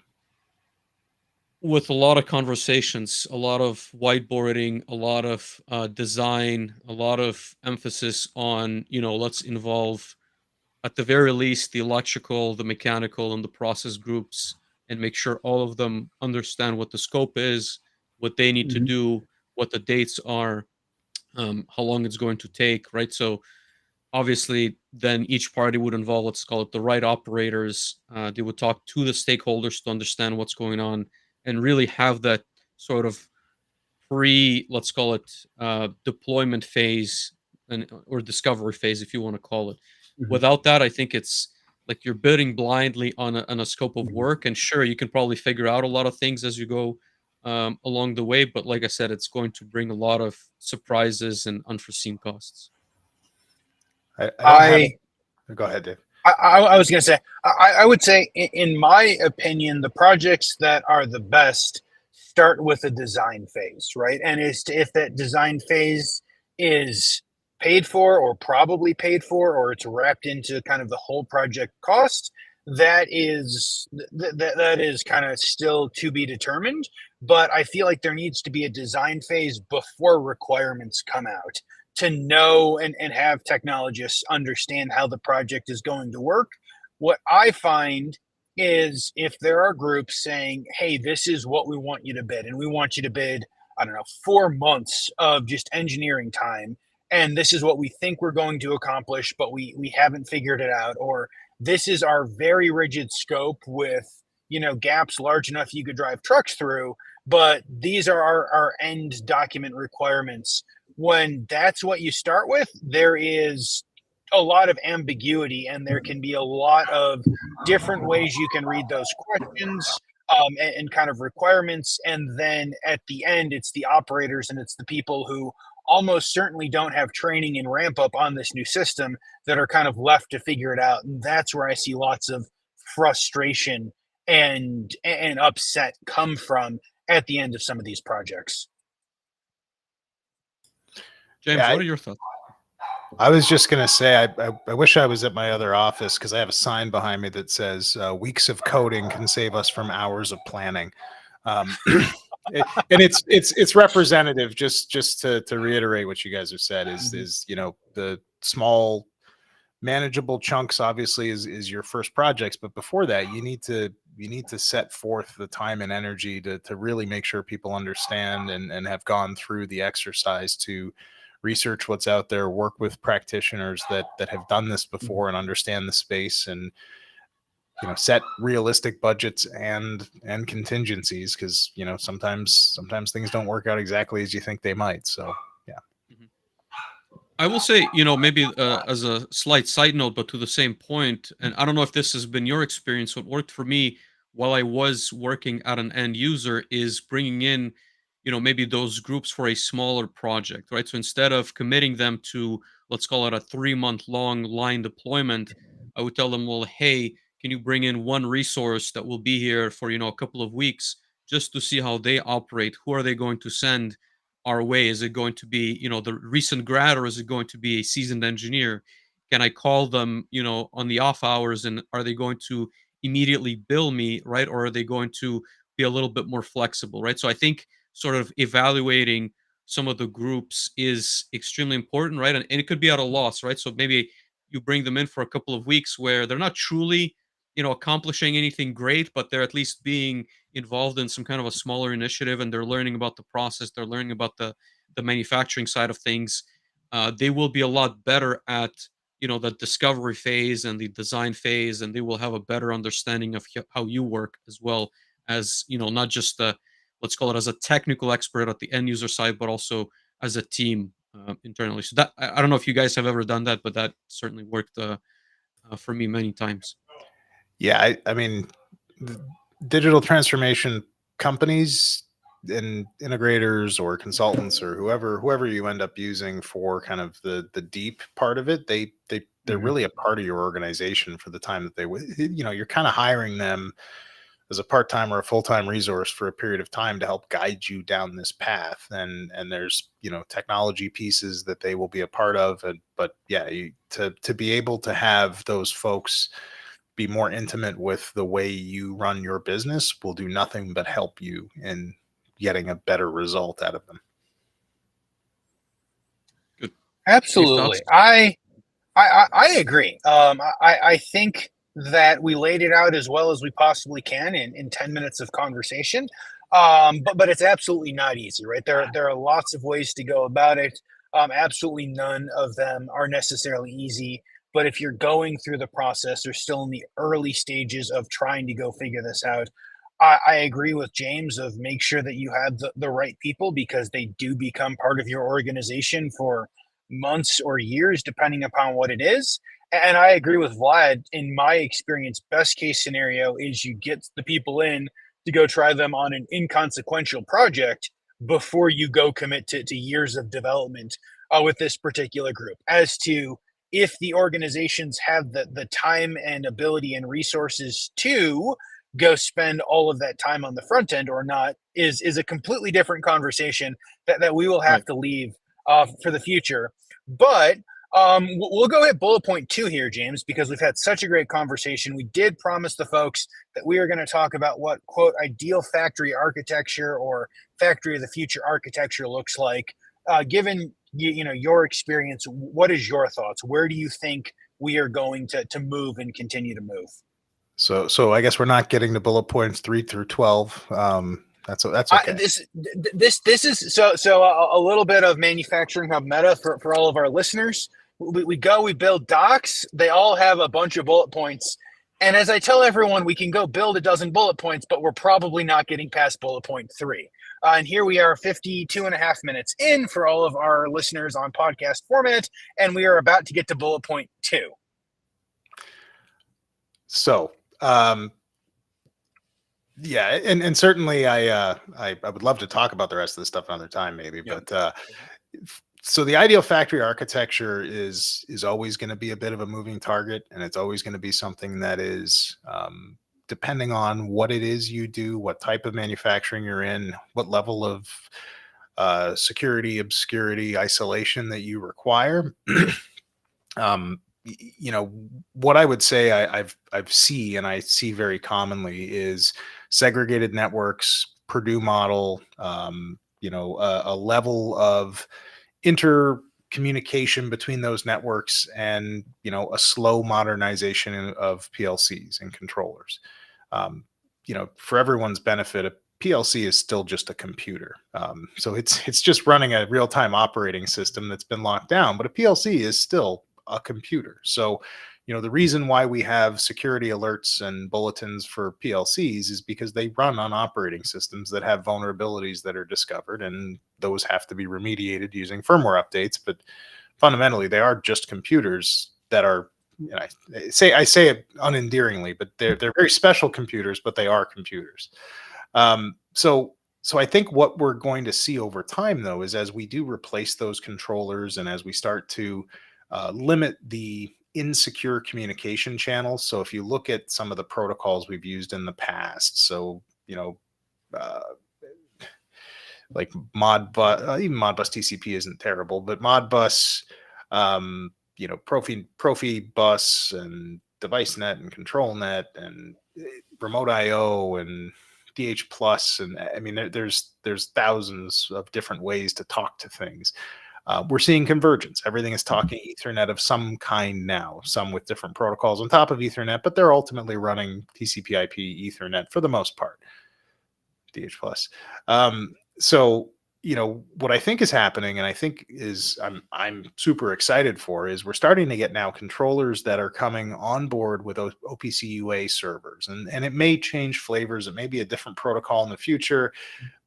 with a lot of conversations, a lot of whiteboarding, a lot of design, a lot of emphasis on, let's involve at the very least the electrical, the mechanical, and the process groups, and make sure all of them understand what the scope is, what they need to Mhm. do, what the dates are, how long it's going to take, right? So obviously, then each party would involve, let's call it, the right operators. They would talk to the stakeholders to understand what's going on and really have that sort of let's call it, deployment phase and or discovery phase, if you want to call it. Mhm. Without that, I think it's like you're bidding blindly on a scope of Mhm. work. And sure, you can probably figure out a lot of things as you go along the way, but like I said, it's going to bring a lot of surprises and unforeseen costs. I don't have it. I Go ahead, Dave. I was going to say, I would say, in my opinion, the projects that are the best start with a design phase, right? And if that design phase is paid for, or probably paid for, or it's wrapped into kind of the whole project cost, that is kind of still to be determined. But I feel like there needs to be a design phase before requirements come out, to know and have technologists understand how the project is going to work. What I find is, if there are groups saying, hey, this is what we want you to bid, and we want you to bid, I don't know, 4 months of just engineering time, and this is what we think we're going to accomplish, but we haven't figured it out, or this is our very rigid scope with gaps large enough you could drive trucks through, but these are our end document requirements. When that's what you start with, there is a lot of ambiguity, and there can be a lot of different ways you can read those questions, and kind of requirements. And then at the end, it's the operators and it's the people who almost certainly don't have training and ramp up on this new system that are kind of left to figure it out. And that's where I see lots of frustration and upset come from at the end of some of these projects. James, Yeah, what are your thoughts? I was just gonna say, I wish I was at my other office because I have a sign behind me that says "Weeks of coding can save us from hours of planning," and it's representative. Just to reiterate what you guys have said Mhm. is the small manageable chunks obviously is your first projects, but before that you need to set forth the time and energy to really make sure people understand and have gone through the exercise to research what's out there, work with practitioners that have done this before and understand the space, and set realistic budgets and contingencies, because sometimes things don't work out exactly as you think they might. So yeah. Mhm. I will say, maybe as a slight side note, but to the same point, and I don't know if this has been your experience. What worked for me while I was working at an end user is bringing in, maybe those groups for a smaller project, right? So instead of committing them to, let's call it, a 3-month long line deployment, I would tell them, well, hey, can you bring in one resource that will be here for, a couple of weeks just to see how they operate? Who are they going to send our way? Is it going to be, the recent grad, or is it going to be a seasoned engineer? Can I call them, on the off hours, and are they going to immediately bill me, right? Or are they going to be a little bit more flexible, right? So I think sort of evaluating some of the groups is extremely important, right? And it could be at a loss, right? So maybe you bring them in for a couple of weeks where they're not truly, accomplishing anything great, but they're at least being involved in some kind of a smaller initiative, and they're learning about the process, they're learning about the manufacturing side of things. They will be a lot better at the discovery phase and the design phase, and they will have a better understanding of how you work, as well as not just let's call it as a technical expert at the end user side, but also as a team internally. So that I don't know if you guys have ever done that, but that certainly worked for me many times. Yeah, I mean, digital transformation companies and integrators or consultants or whoever you end up using for kind of the deep part of it, they're really a part of your organization for the time that you're kind of hiring them as a part-time or a full-time resource for a period of time to help guide you down this path. And there's, technology pieces that they will be a part of. But yeah, to be able to have those folks be more intimate with the way you run your business will do nothing but help you in getting a better result out of them. Good. Absolutely. I agree. I think that we laid it out as well as we possibly can in 10 minutes of conversation. But it's absolutely not easy, right? There are lots of ways to go about it. Absolutely none of them are necessarily easy. But if you're going through the process or still in the early stages of trying to go figure this out, I agree with James of make sure that you have the right people, because they do become part of your organization for months or years, depending upon what it is. And I agree with Vlad. In my experience, best case scenario is you get the people in to go try them on an inconsequential project before you go commit to years of development with this particular group. As to if the organizations have the time and ability and resources to go spend all of that time on the front end or not is a completely different conversation that we will have to leave for the future. But we'll go hit bullet point 2 here, James, because we've had such a great conversation. We did promise the folks that we are going to talk about what, quote, ideal factory architecture or factory of the future architecture looks like. Given your experience, what is your thoughts? Where do you think we are going to move and continue to move? So I guess we're not getting to bullet points 3 through 12. That's okay. This is so a little bit of manufacturing hub meta for all of our listeners. We build docs. They all have a bunch of bullet points. And as I tell everyone, we can go build a dozen bullet points, but we're probably not getting past bullet point 3. And here we are 52 and a half minutes in for all of our listeners on podcast format. And we are about to get to bullet point 2. So, yeah, and certainly I would love to talk about the rest of the stuff another time, maybe. Yeah. But so the ideal factory architecture is always going to be a bit of a moving target, and it's always going to be something that is depending on what it is you do, what type of manufacturing you're in, what level of security, obscurity, isolation that you require. What I would say I see very commonly is segregated networks, Purdue model, a level of intercommunication between those networks, and a slow modernization of PLCs and controllers. For everyone's benefit, a PLC is still just a computer. So it's just running a real-time operating system that's been locked down, but a PLC is still a computer. So, the reason why we have security alerts and bulletins for PLCs is because they run on operating systems that have vulnerabilities that are discovered, and those have to be remediated using firmware updates. But fundamentally, they are just computers that are, I say it unendearingly, but they're very special computers, but they are computers. So I think what we're going to see over time, though, is as we do replace those controllers and as we start to limit the insecure communication channels. So if you look at some of the protocols we've used in the past, so like Modbus, even Modbus TCP isn't terrible, but Modbus, Profi Bus and DeviceNet and ControlNet and Remote IO and DH Plus, and I mean there's thousands of different ways to talk to things. We're seeing convergence. Everything is talking Ethernet of some kind now, some with different protocols on top of Ethernet, but they're ultimately running TCP/IP Ethernet for the most part. DH plus. So what I think is happening, and I think is I'm super excited for, is we're starting to get now controllers that are coming on board with OPC UA servers, and it may change flavors. It may be a different protocol in the future,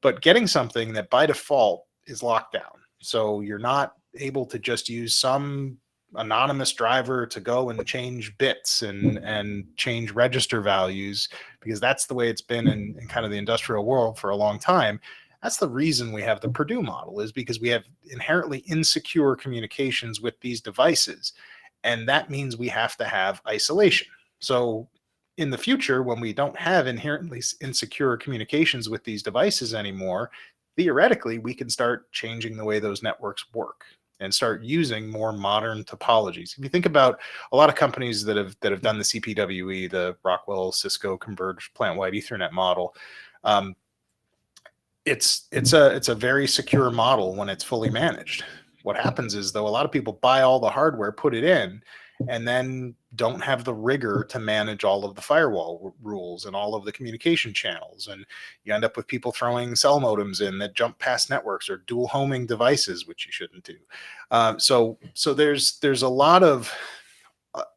but getting something that by default is locked down. So you're not able to just use some anonymous driver to go and change bits and change register values, because that's the way it's been in kind of the industrial world for a long time. That's the reason we have the Purdue model, is because we have inherently insecure communications with these devices. And that means we have to have isolation. So in the future, when we don't have inherently insecure communications with these devices anymore, theoretically, we can start changing the way those networks work and start using more modern topologies. If you think about a lot of companies that have done the CPWE, the Rockwell Cisco converged plant-wide Ethernet model, it's a very secure model when it's fully managed. What happens is, though, a lot of people buy all the hardware, put it in, and then don't have the rigor to manage all of the firewall rules and all of the communication channels. And you end up with people throwing cell modems in that jump past networks, or dual homing devices, which you shouldn't do. So there's a lot of,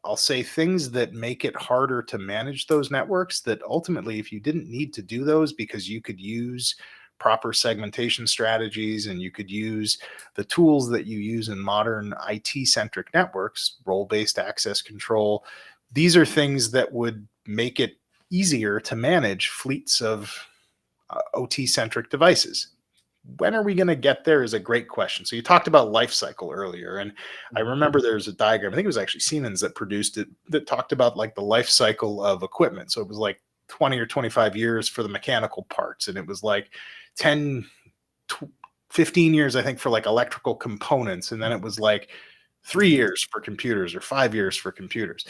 I'll say, things that make it harder to manage those networks, that ultimately, if you didn't need to do those because you could use proper segmentation strategies and you could use the tools that you use in modern IT-centric networks, role-based access control, these are things that would make it easier to manage fleets of OT-centric devices. When are we going to get there is a great question. So you talked about life cycle earlier, and I remember there's a diagram, I think it was actually Siemens that produced it, that talked about like the life cycle of equipment. So it was like 20 or 25 years for the mechanical parts, and it was like 10, 15 years, I think, for like electrical components, and then it was like 3 years for computers or 5 years for computers.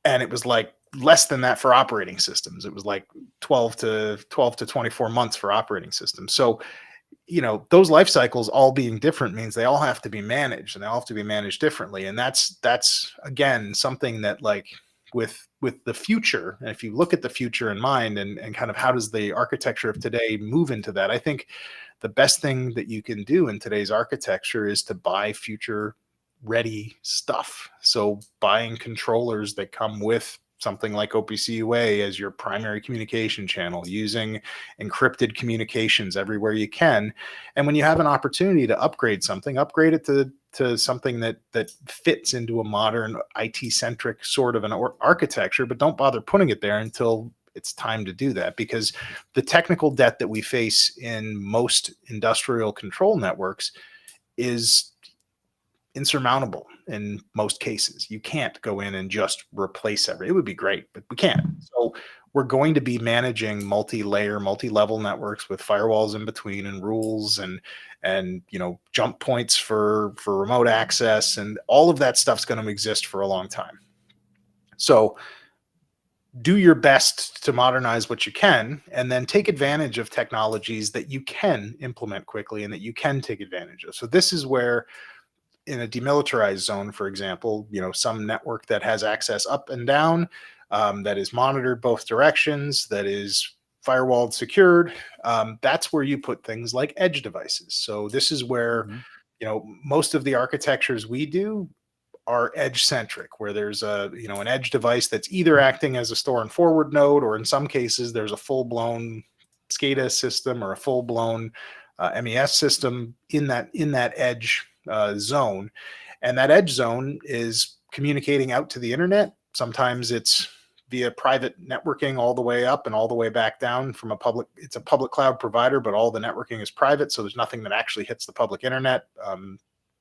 And it was like less than that for operating systems. It was like 12 to 24 months for operating systems. So, those life cycles all being different means they all have to be managed, and they all have to be managed differently. And that's again, something that, like, with the future, and if you look at the future in mind, and kind of how does the architecture of today move into that, I think the best thing that you can do in today's architecture is to buy future ready stuff. So buying controllers that come with something like OPC UA as your primary communication channel, using encrypted communications everywhere you can. And when you have an opportunity to upgrade something, upgrade it to something that fits into a modern IT-centric sort of an architecture, but don't bother putting it there until it's time to do that, because the technical debt that we face in most industrial control networks is insurmountable in most cases. You can't go in and just replace everything. It would be great, but we can't. So we're going to be managing multi-layer, multi-level networks with firewalls in between, and rules, and jump points for remote access, and all of that stuff's going to exist for a long time. So do your best to modernize what you can, and then take advantage of technologies that you can implement quickly and that you can take advantage of. So this is where, in a demilitarized zone, for example, some network that has access up and down, that is monitored both directions, that is firewalled, secured, that's where you put things like edge devices. So this is where, most of the architectures we do are edge centric, where there's an edge device that's either acting as a store and forward node, or in some cases there's a full blown SCADA system or a full blown MES system in that edge zone. And that edge zone is communicating out to the internet. Sometimes it's via private networking all the way up and all the way back down from it's a public cloud provider, but all the networking is private. So there's nothing that actually hits the public internet.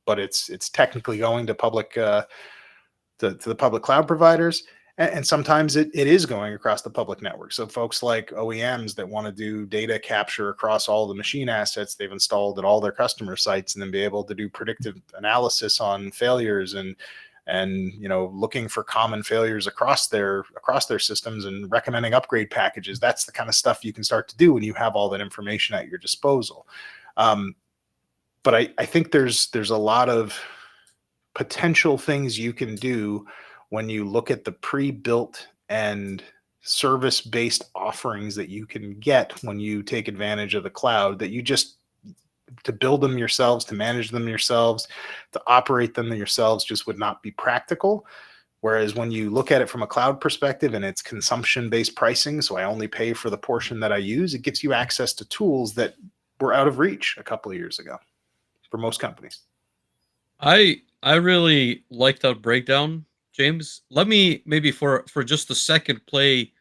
But it's technically going to the public cloud providers. And sometimes it is going across the public network. So folks like OEMs that want to do data capture across all the machine assets they've installed at all their customer sites, and then be able to do predictive analysis on failures, and looking for common failures across their systems and recommending upgrade packages. That's the kind of stuff you can start to do when you have all that information at your disposal. but I think there's a lot of potential things you can do when you look at the pre-built and service-based offerings that you can get when you take advantage of the cloud, that you just, to build them yourselves, to manage them yourselves, to operate them yourselves just would not be practical. Whereas when you look at it from a cloud perspective and it's consumption-based pricing, so I only pay for the portion that I use, it gives you access to tools that were out of reach a couple of years ago for most companies. I really like that breakdown, James. Let me maybe for just a second play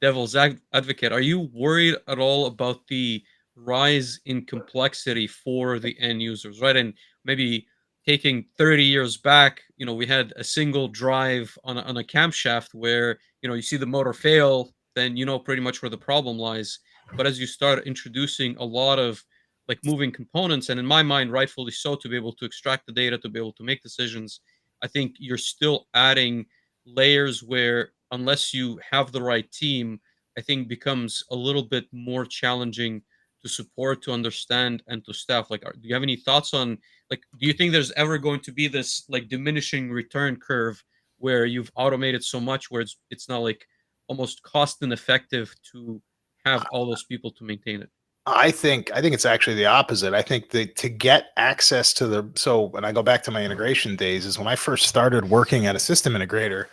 devil's advocate. Are you worried at all about the rise in complexity for the end users, right? And maybe taking 30 years back, we had a single drive on a camshaft where, you see the motor fail, then you know pretty much where the problem lies. But as you start introducing a lot of like moving components, and in my mind, rightfully so, to be able to extract the data, to be able to make decisions, I think you're still adding layers where, unless you have the right team, I think becomes a little bit more challenging to support, to understand, and to staff. Like, do you have any thoughts on, like, do you think there's ever going to be this like diminishing return curve where you've automated so much where it's not like almost cost ineffective to have all those people to maintain it? I think it's actually the opposite. I think that to get access to when I go back to my integration days, is when I first started working at a system integrator,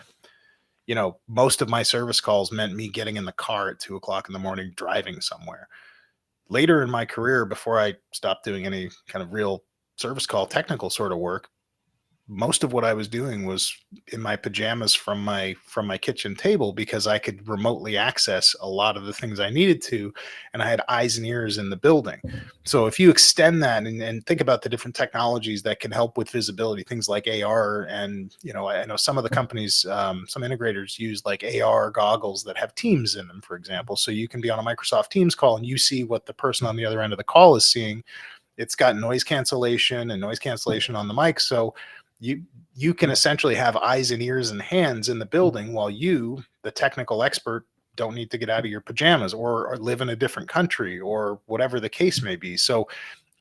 most of my service calls meant me getting in the car at 2:00 in the morning, driving somewhere. Later in my career, before I stopped doing any kind of real service call technical sort of work, most of what I was doing was in my pajamas from my kitchen table, because I could remotely access a lot of the things I needed to, and I had eyes and ears in the building. So if you extend that and think about the different technologies that can help with visibility, things like AR, and I know some of the companies, some integrators use like AR goggles that have Teams in them, for example, so you can be on a Microsoft Teams call and you see what the person on the other end of the call is seeing. It's got noise cancellation on the mic, so you can essentially have eyes and ears and hands in the building while you, the technical expert, don't need to get out of your pajamas or live in a different country or whatever the case may be. So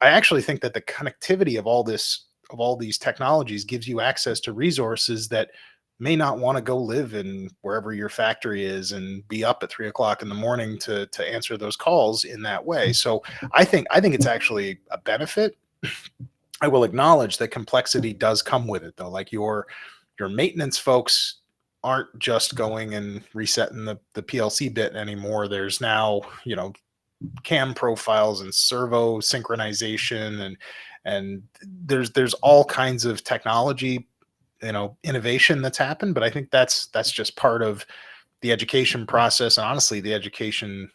I actually think that the connectivity of all these technologies gives you access to resources that may not want to go live in wherever your factory is and be up at 3:00 in the morning to answer those calls in that way. So I think it's actually a benefit. I will acknowledge that complexity does come with it, though. Like your maintenance folks aren't just going and resetting the PLC bit anymore. There's now, cam profiles and servo synchronization, and there's all kinds of technology, innovation that's happened. But I think that's just part of the education process, and honestly, the education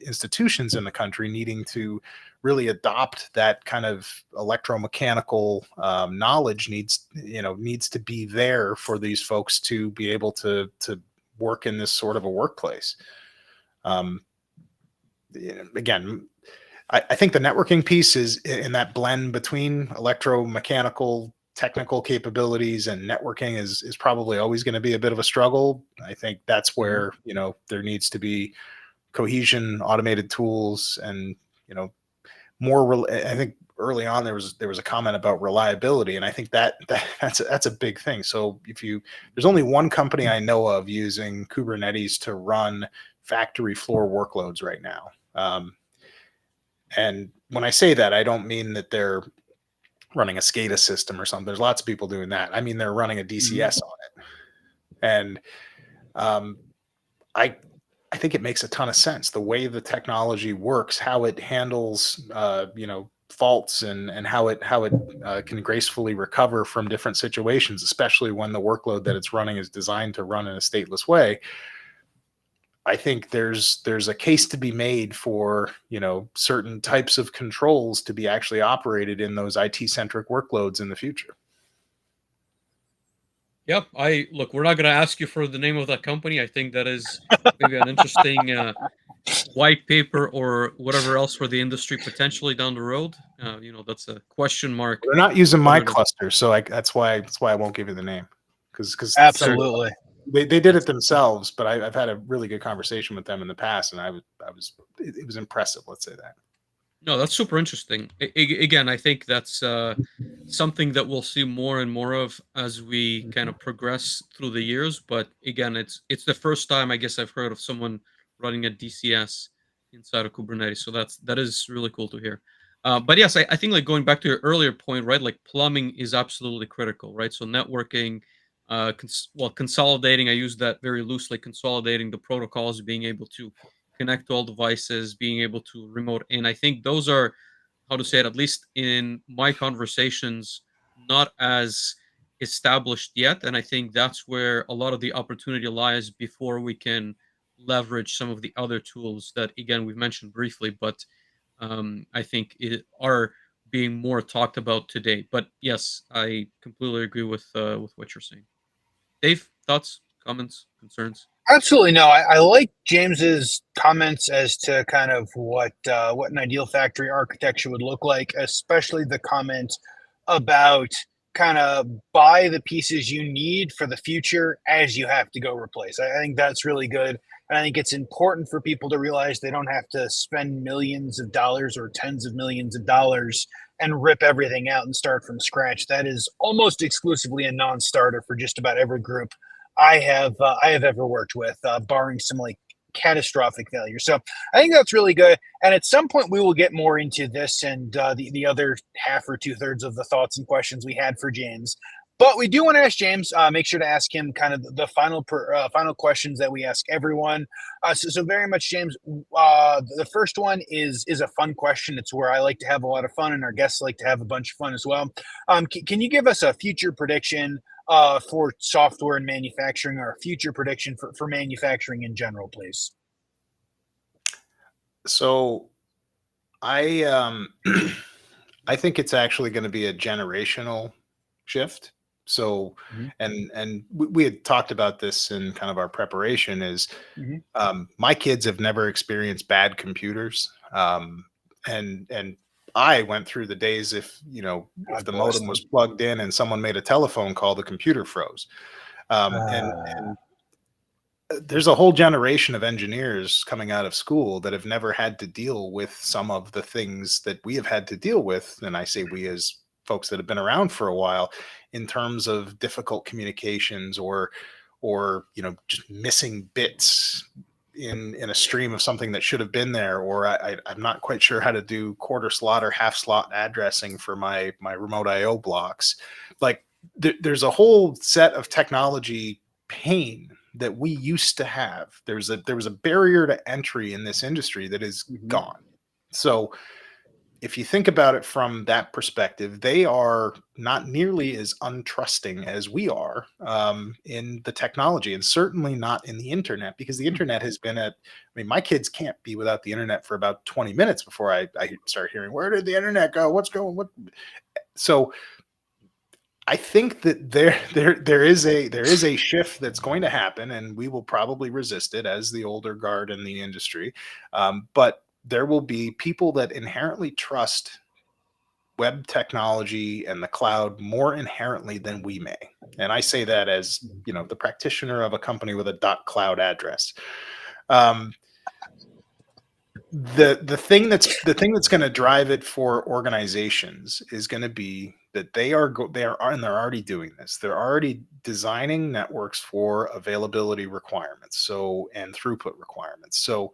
institutions in the country needing to really adopt that kind of electromechanical knowledge needs to be there for these folks to be able to work in this sort of a workplace. Again, I think the networking piece is in that blend between electromechanical technical capabilities and networking is probably always going to be a bit of a struggle. I think that's where, there needs to be cohesion, automated tools, and, more. I think early on there was a comment about reliability, and I think that's a big thing. So there's only one company I know of using Kubernetes to run factory floor workloads right now. And when I say that, I don't mean that they're running a SCADA system or something. There's lots of people doing that. I mean, they're running a DCS on it. And I think it makes a ton of sense. The way the technology works, how it handles, faults, and how it can gracefully recover from different situations, especially when the workload that it's running is designed to run in a stateless way. I think there's a case to be made for, certain types of controls to be actually operated in those IT-centric workloads in the future. Yep. We're not going to ask you for the name of that company. I think that is maybe an interesting white paper or whatever else for the industry potentially down the road. That's a question mark. They're not using my cluster, so that's why I won't give you the name, because absolutely they did it themselves. But I've had a really good conversation with them in the past, and it was impressive. Let's say that. No, that's super interesting. Again, I think that's something that we'll see more and more of as we kind of progress through the years. But again, it's the first time I guess I've heard of someone running a DCS inside of Kubernetes. So that is really cool to hear. But yes, I think like going back to your earlier point, right? Like plumbing is absolutely critical, right? So networking, consolidating. I use that very loosely. Consolidating the protocols, being able to connect to all devices, being able to remote in. I think those are, how to say it, at least in my conversations, not as established yet. And I think that's where a lot of the opportunity lies before we can leverage some of the other tools that, again, we've mentioned briefly, but I think are being more talked about today. But yes, I completely agree with what you're saying. Dave, thoughts, comments, concerns? Absolutely no. I like James's comments as to kind of what an ideal factory architecture would look like, especially the comment about kind of buy the pieces you need for the future as you have to go replace. I think that's really good. And I think it's important for people to realize they don't have to spend millions of dollars or tens of millions of dollars and rip everything out and start from scratch. That is almost exclusively a non-starter for just about every group I have ever worked with, barring some like catastrophic failure. So I think that's really good. And at some point, we will get more into this and the other half or two thirds of the thoughts and questions we had for James. But we do want to ask James. Make sure to ask him kind of the final questions that we ask everyone. So very much, James. The first one is a fun question. It's where I like to have a lot of fun, and our guests like to have a bunch of fun as well. Can you give us a future prediction for software and manufacturing, or a future prediction for manufacturing in general, please? So I I think it's actually going to be a generational shift. So, Mhm. and we had talked about this in kind of our preparation. Is Mhm. my kids have never experienced bad computers, and I went through the days if God the bless modem them. was plugged in and someone made a telephone call, the computer froze. And there's a whole generation of engineers coming out of school that have never had to deal with some of the things that we have had to deal with. And I say we as folks that have been around for a while, in terms of difficult communications or just missing bits in a stream of something that should have been there, or I'm not quite sure how to do quarter slot or half slot addressing for my remote IO blocks. Like there's a whole set of technology pain that we used to have. There was a barrier to entry in this industry that is Mhm. gone. So if you think about it from that perspective, they are not nearly as untrusting as we are in the technology, and certainly not in the internet, because the internet has been I mean, my kids can't be without the internet for about 20 minutes before I start hearing, where did the internet go? What's going? What? So I think that there is a shift that's going to happen, and we will probably resist it as the older guard in the industry. But there will be people that inherently trust web technology and the cloud more inherently than we may. And I say that as the practitioner of a company with a .cloud address. Um, the thing that's going to drive it for organizations is going to be that they are and they're already doing this. They're already designing networks for availability requirements, and throughput requirements. So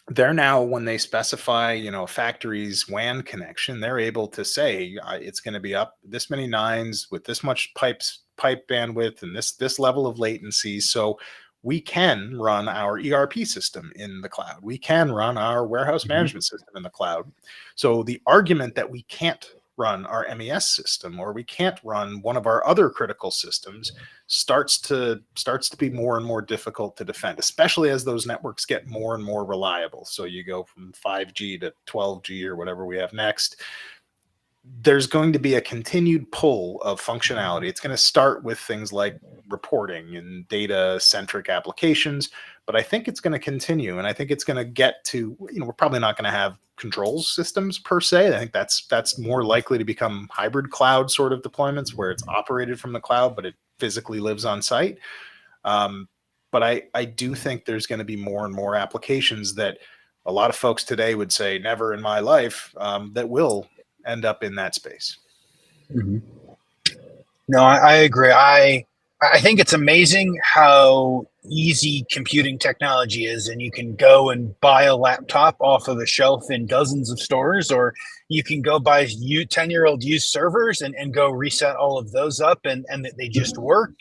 they're now, when they specify a factory's WAN connection, they're able to say it's going to be up this many nines with this much pipe bandwidth and this level of latency. So we can run our ERP system in the cloud. We can run our warehouse Mhm. management system in the cloud. So the argument that we can't run our MES system, or we can't run one of our other critical systems, starts to be more and more difficult to defend, especially as those networks get more and more reliable. So you go from 5G to 12G or whatever we have next. There's going to be a continued pull of functionality. It's going to start with things like reporting and data centric applications, but I think it's going to continue, and I think it's going to get to, we're probably not going to have controls systems per se. I think that's more likely to become hybrid cloud sort of deployments where it's operated from the cloud, but it physically lives on site. But I do think there's going to be more and more applications that a lot of folks today would say never in my life, that will end up in that space. Mm-hmm. No, I agree. I think it's amazing how easy computing technology is, and you can go and buy a laptop off of the shelf in dozens of stores, or you can go buy 10-year-old used servers and go reset all of those up, and they just work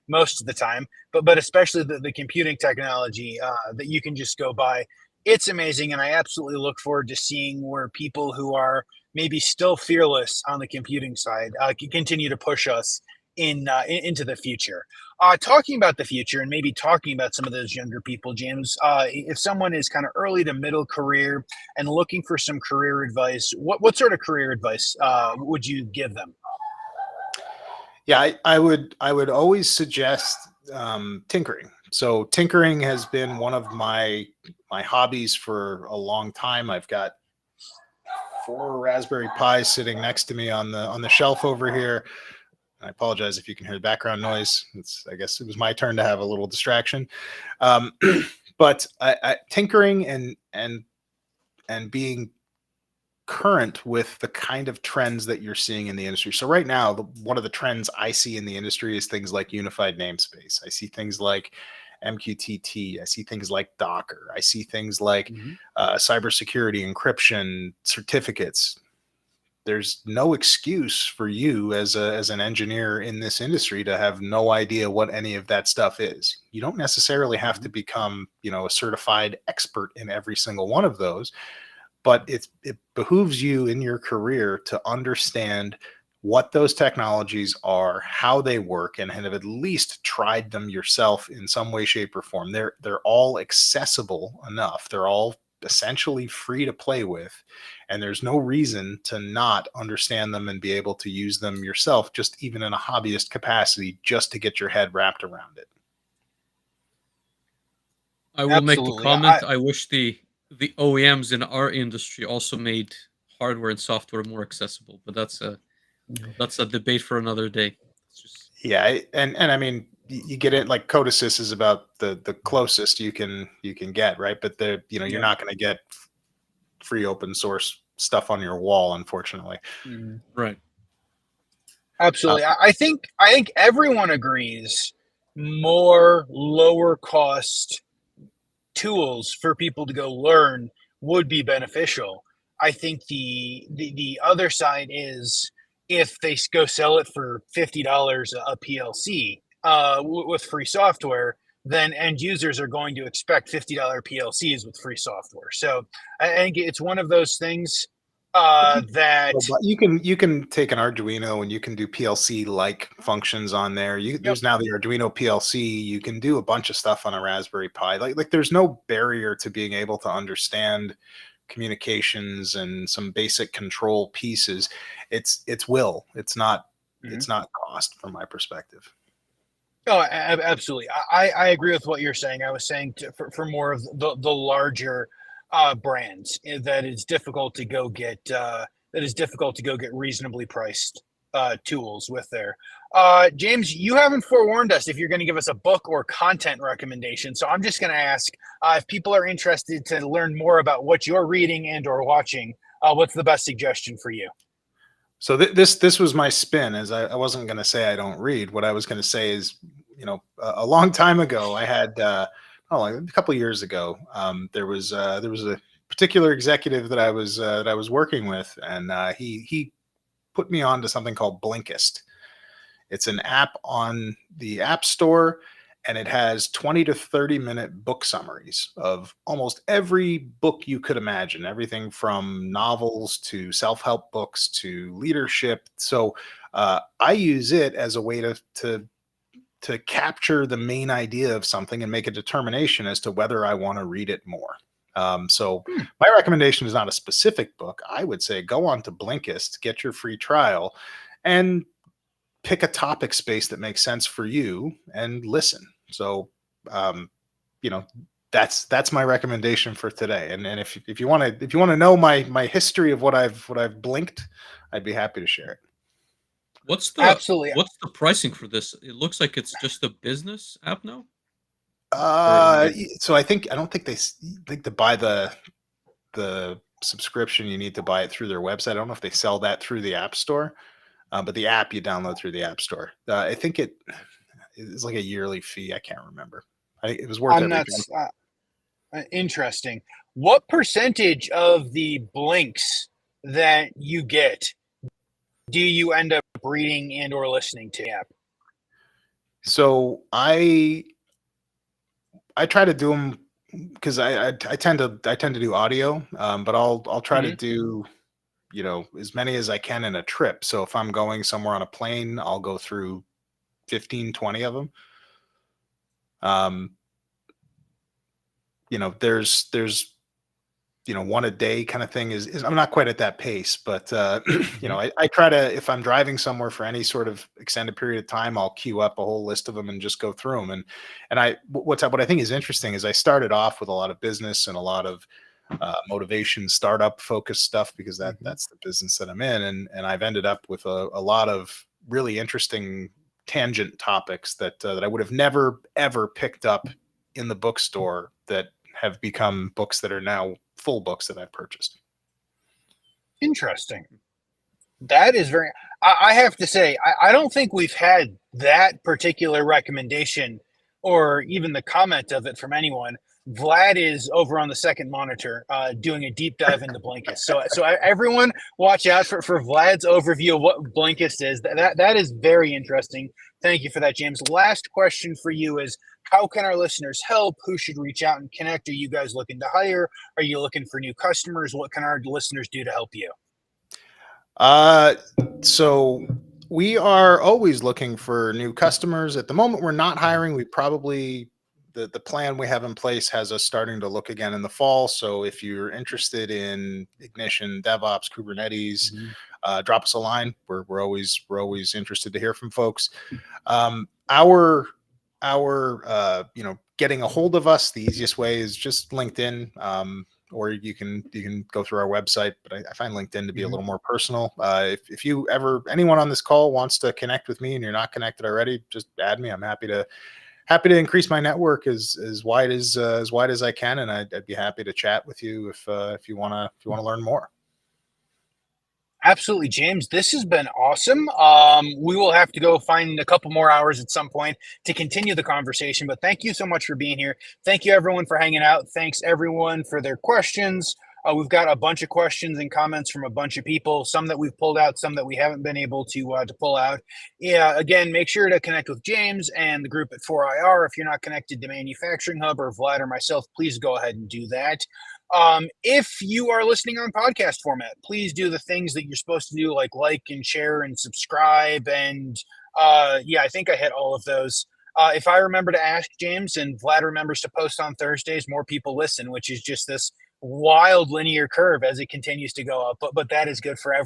most of the time. But especially the computing technology that you can just go buy, it's amazing, and I absolutely look forward to seeing where people who are maybe still fearless on the computing side can continue to push us into the future. Talking about the future and maybe talking about some of those younger people, James, if someone is kind of early to middle career and looking for some career advice, what sort of career advice would you give them? Yeah, I would always suggest tinkering. So tinkering has been one of my hobbies for a long time. I've got 4 Raspberry Pis sitting next to me on the shelf over here. I apologize if you can hear the background noise. I guess it was my turn to have a little distraction. But tinkering and being current with the kind of trends that you're seeing in the industry. So right now, one of the trends I see in the industry is things like unified namespace. I see things like MQTT. I see things like Docker. I see things like cybersecurity, encryption, certificates. There's no excuse for you as an engineer in this industry to have no idea what any of that stuff is. You don't necessarily have to become, a certified expert in every single one of those, but it behooves you in your career to understand what those technologies are, how they work, and have at least tried them yourself in some way, shape, or form. They're all accessible enough. They're all essentially free to play with, and there's no reason to not understand them and be able to use them yourself, just even in a hobbyist capacity, just to get your head wrapped around it. I will make the comment. I wish the OEMs in our industry also made hardware and software more accessible, but that's a debate for another day. It's just... Yeah, and I mean, you get it, like Codesys is about the closest you can get, right? But you're not going to get free open source stuff on your wall, unfortunately. Right. Absolutely. I think everyone agrees more lower cost tools for people to go learn would be beneficial. I think the other side is if they go sell it for $50 a PLC with free software, then end users are going to expect $50 PLCs with free software. So I think it's one of those things that you can take an Arduino and you can do PLC like functions on there. There's now the Arduino PLC. You can do a bunch of stuff on a Raspberry Pi. Like there's no barrier to being able to understand communications and some basic control pieces. It's will. It's not cost from my perspective. Oh, absolutely. I agree with what you're saying. I was saying for more of the larger brands that it's difficult to go get reasonably priced tools with there. James, you haven't forewarned us if you're going to give us a book or content recommendation. So I'm just going to ask if people are interested to learn more about what you're reading and or watching, what's the best suggestion for you? So this was my spin, as I wasn't going to say I don't read. What I was going to say is, a long time ago, I had a couple of years ago, there was a particular executive that I was working with, and he put me on to something called Blinkist. It's an app on the App Store, and it has 20 to 30 minute book summaries of almost every book you could imagine, everything from novels to self-help books to leadership. So I use it as a way to capture the main idea of something and make a determination as to whether I want to read it more. So my recommendation is not a specific book. I would say go on to Blinkist, get your free trial, and pick a topic space that makes sense for you and listen. So, that's my recommendation for today. And if you want to know my history of what I've blinked, I'd be happy to share it. What's the pricing for this? It looks like it's just a business app now. So I don't think they buy the the subscription, you need to buy it through their website. I don't know if they sell that through the App Store, but the app you download through the App Store. I think it is like a yearly fee. I can't remember. It was worth I'm not everything. interesting. What percentage of the blinks that you get do you end up reading and or listening to the app? So I try to do them because I tend to do audio, but I'll try to do, you know, as many as I can in a trip. So if I'm going somewhere on a plane, I'll go through 15, 20 of them. You know, there's you know, one a day kind of thing is I'm not quite at that pace, but you know, I try to, if I'm driving somewhere for any sort of extended period of time, I'll queue up a whole list of them and just go through them. And what I think is interesting is I started off with a lot of business and a lot of motivation, startup focused stuff, because that's the business that I'm in. And I've ended up with a lot of really interesting tangent topics that I would have never, ever picked up in the bookstore that have become books that are now full books that I've purchased. Interesting. That is very, I have to say, I don't think we've had that particular recommendation or even the comment of it from anyone. Vlad is over on the second monitor doing a deep dive into Blinkist. So everyone watch out for Vlad's overview of what Blinkist is. That is very interesting. Thank you for that, James. Last question for you is, how can our listeners help? Who should reach out and connect? Are you guys looking to hire? Are you looking for new customers? What can our listeners do to help you? So we are always looking for new customers. At the moment, we're not hiring. We probably, the plan we have in place has us starting to look again in the fall. So if you're interested in Ignition, DevOps, Kubernetes, drop us a line. We're always interested to hear from folks. Our you know, getting a hold of us, the easiest way is just LinkedIn, or you can go through our website, but I find LinkedIn to be a little more personal. If you ever, anyone on this call wants to connect with me and you're not connected already, just add me. I'm happy to increase my network as wide as I can, and I'd be happy to chat with you if you want to learn more. Absolutely, James. This has been awesome. We will have to go find a couple more hours at some point to continue the conversation, but thank you so much for being here. Thank you, everyone, for hanging out. Thanks, everyone, for their questions. We've got a bunch of questions and comments from a bunch of people, some that we've pulled out, some that we haven't been able to pull out. Yeah, again, make sure to connect with James and the group at 4IR. If you're not connected to Manufacturing Hub or Vlad or myself, please go ahead and do that. If you are listening on podcast format, please do the things that you're supposed to do, like and share and subscribe. And yeah, I think I hit all of those. If I remember to ask James and Vlad remembers to post on Thursdays, more people listen, which is just this wild linear curve as it continues to go up. But that is good for everyone.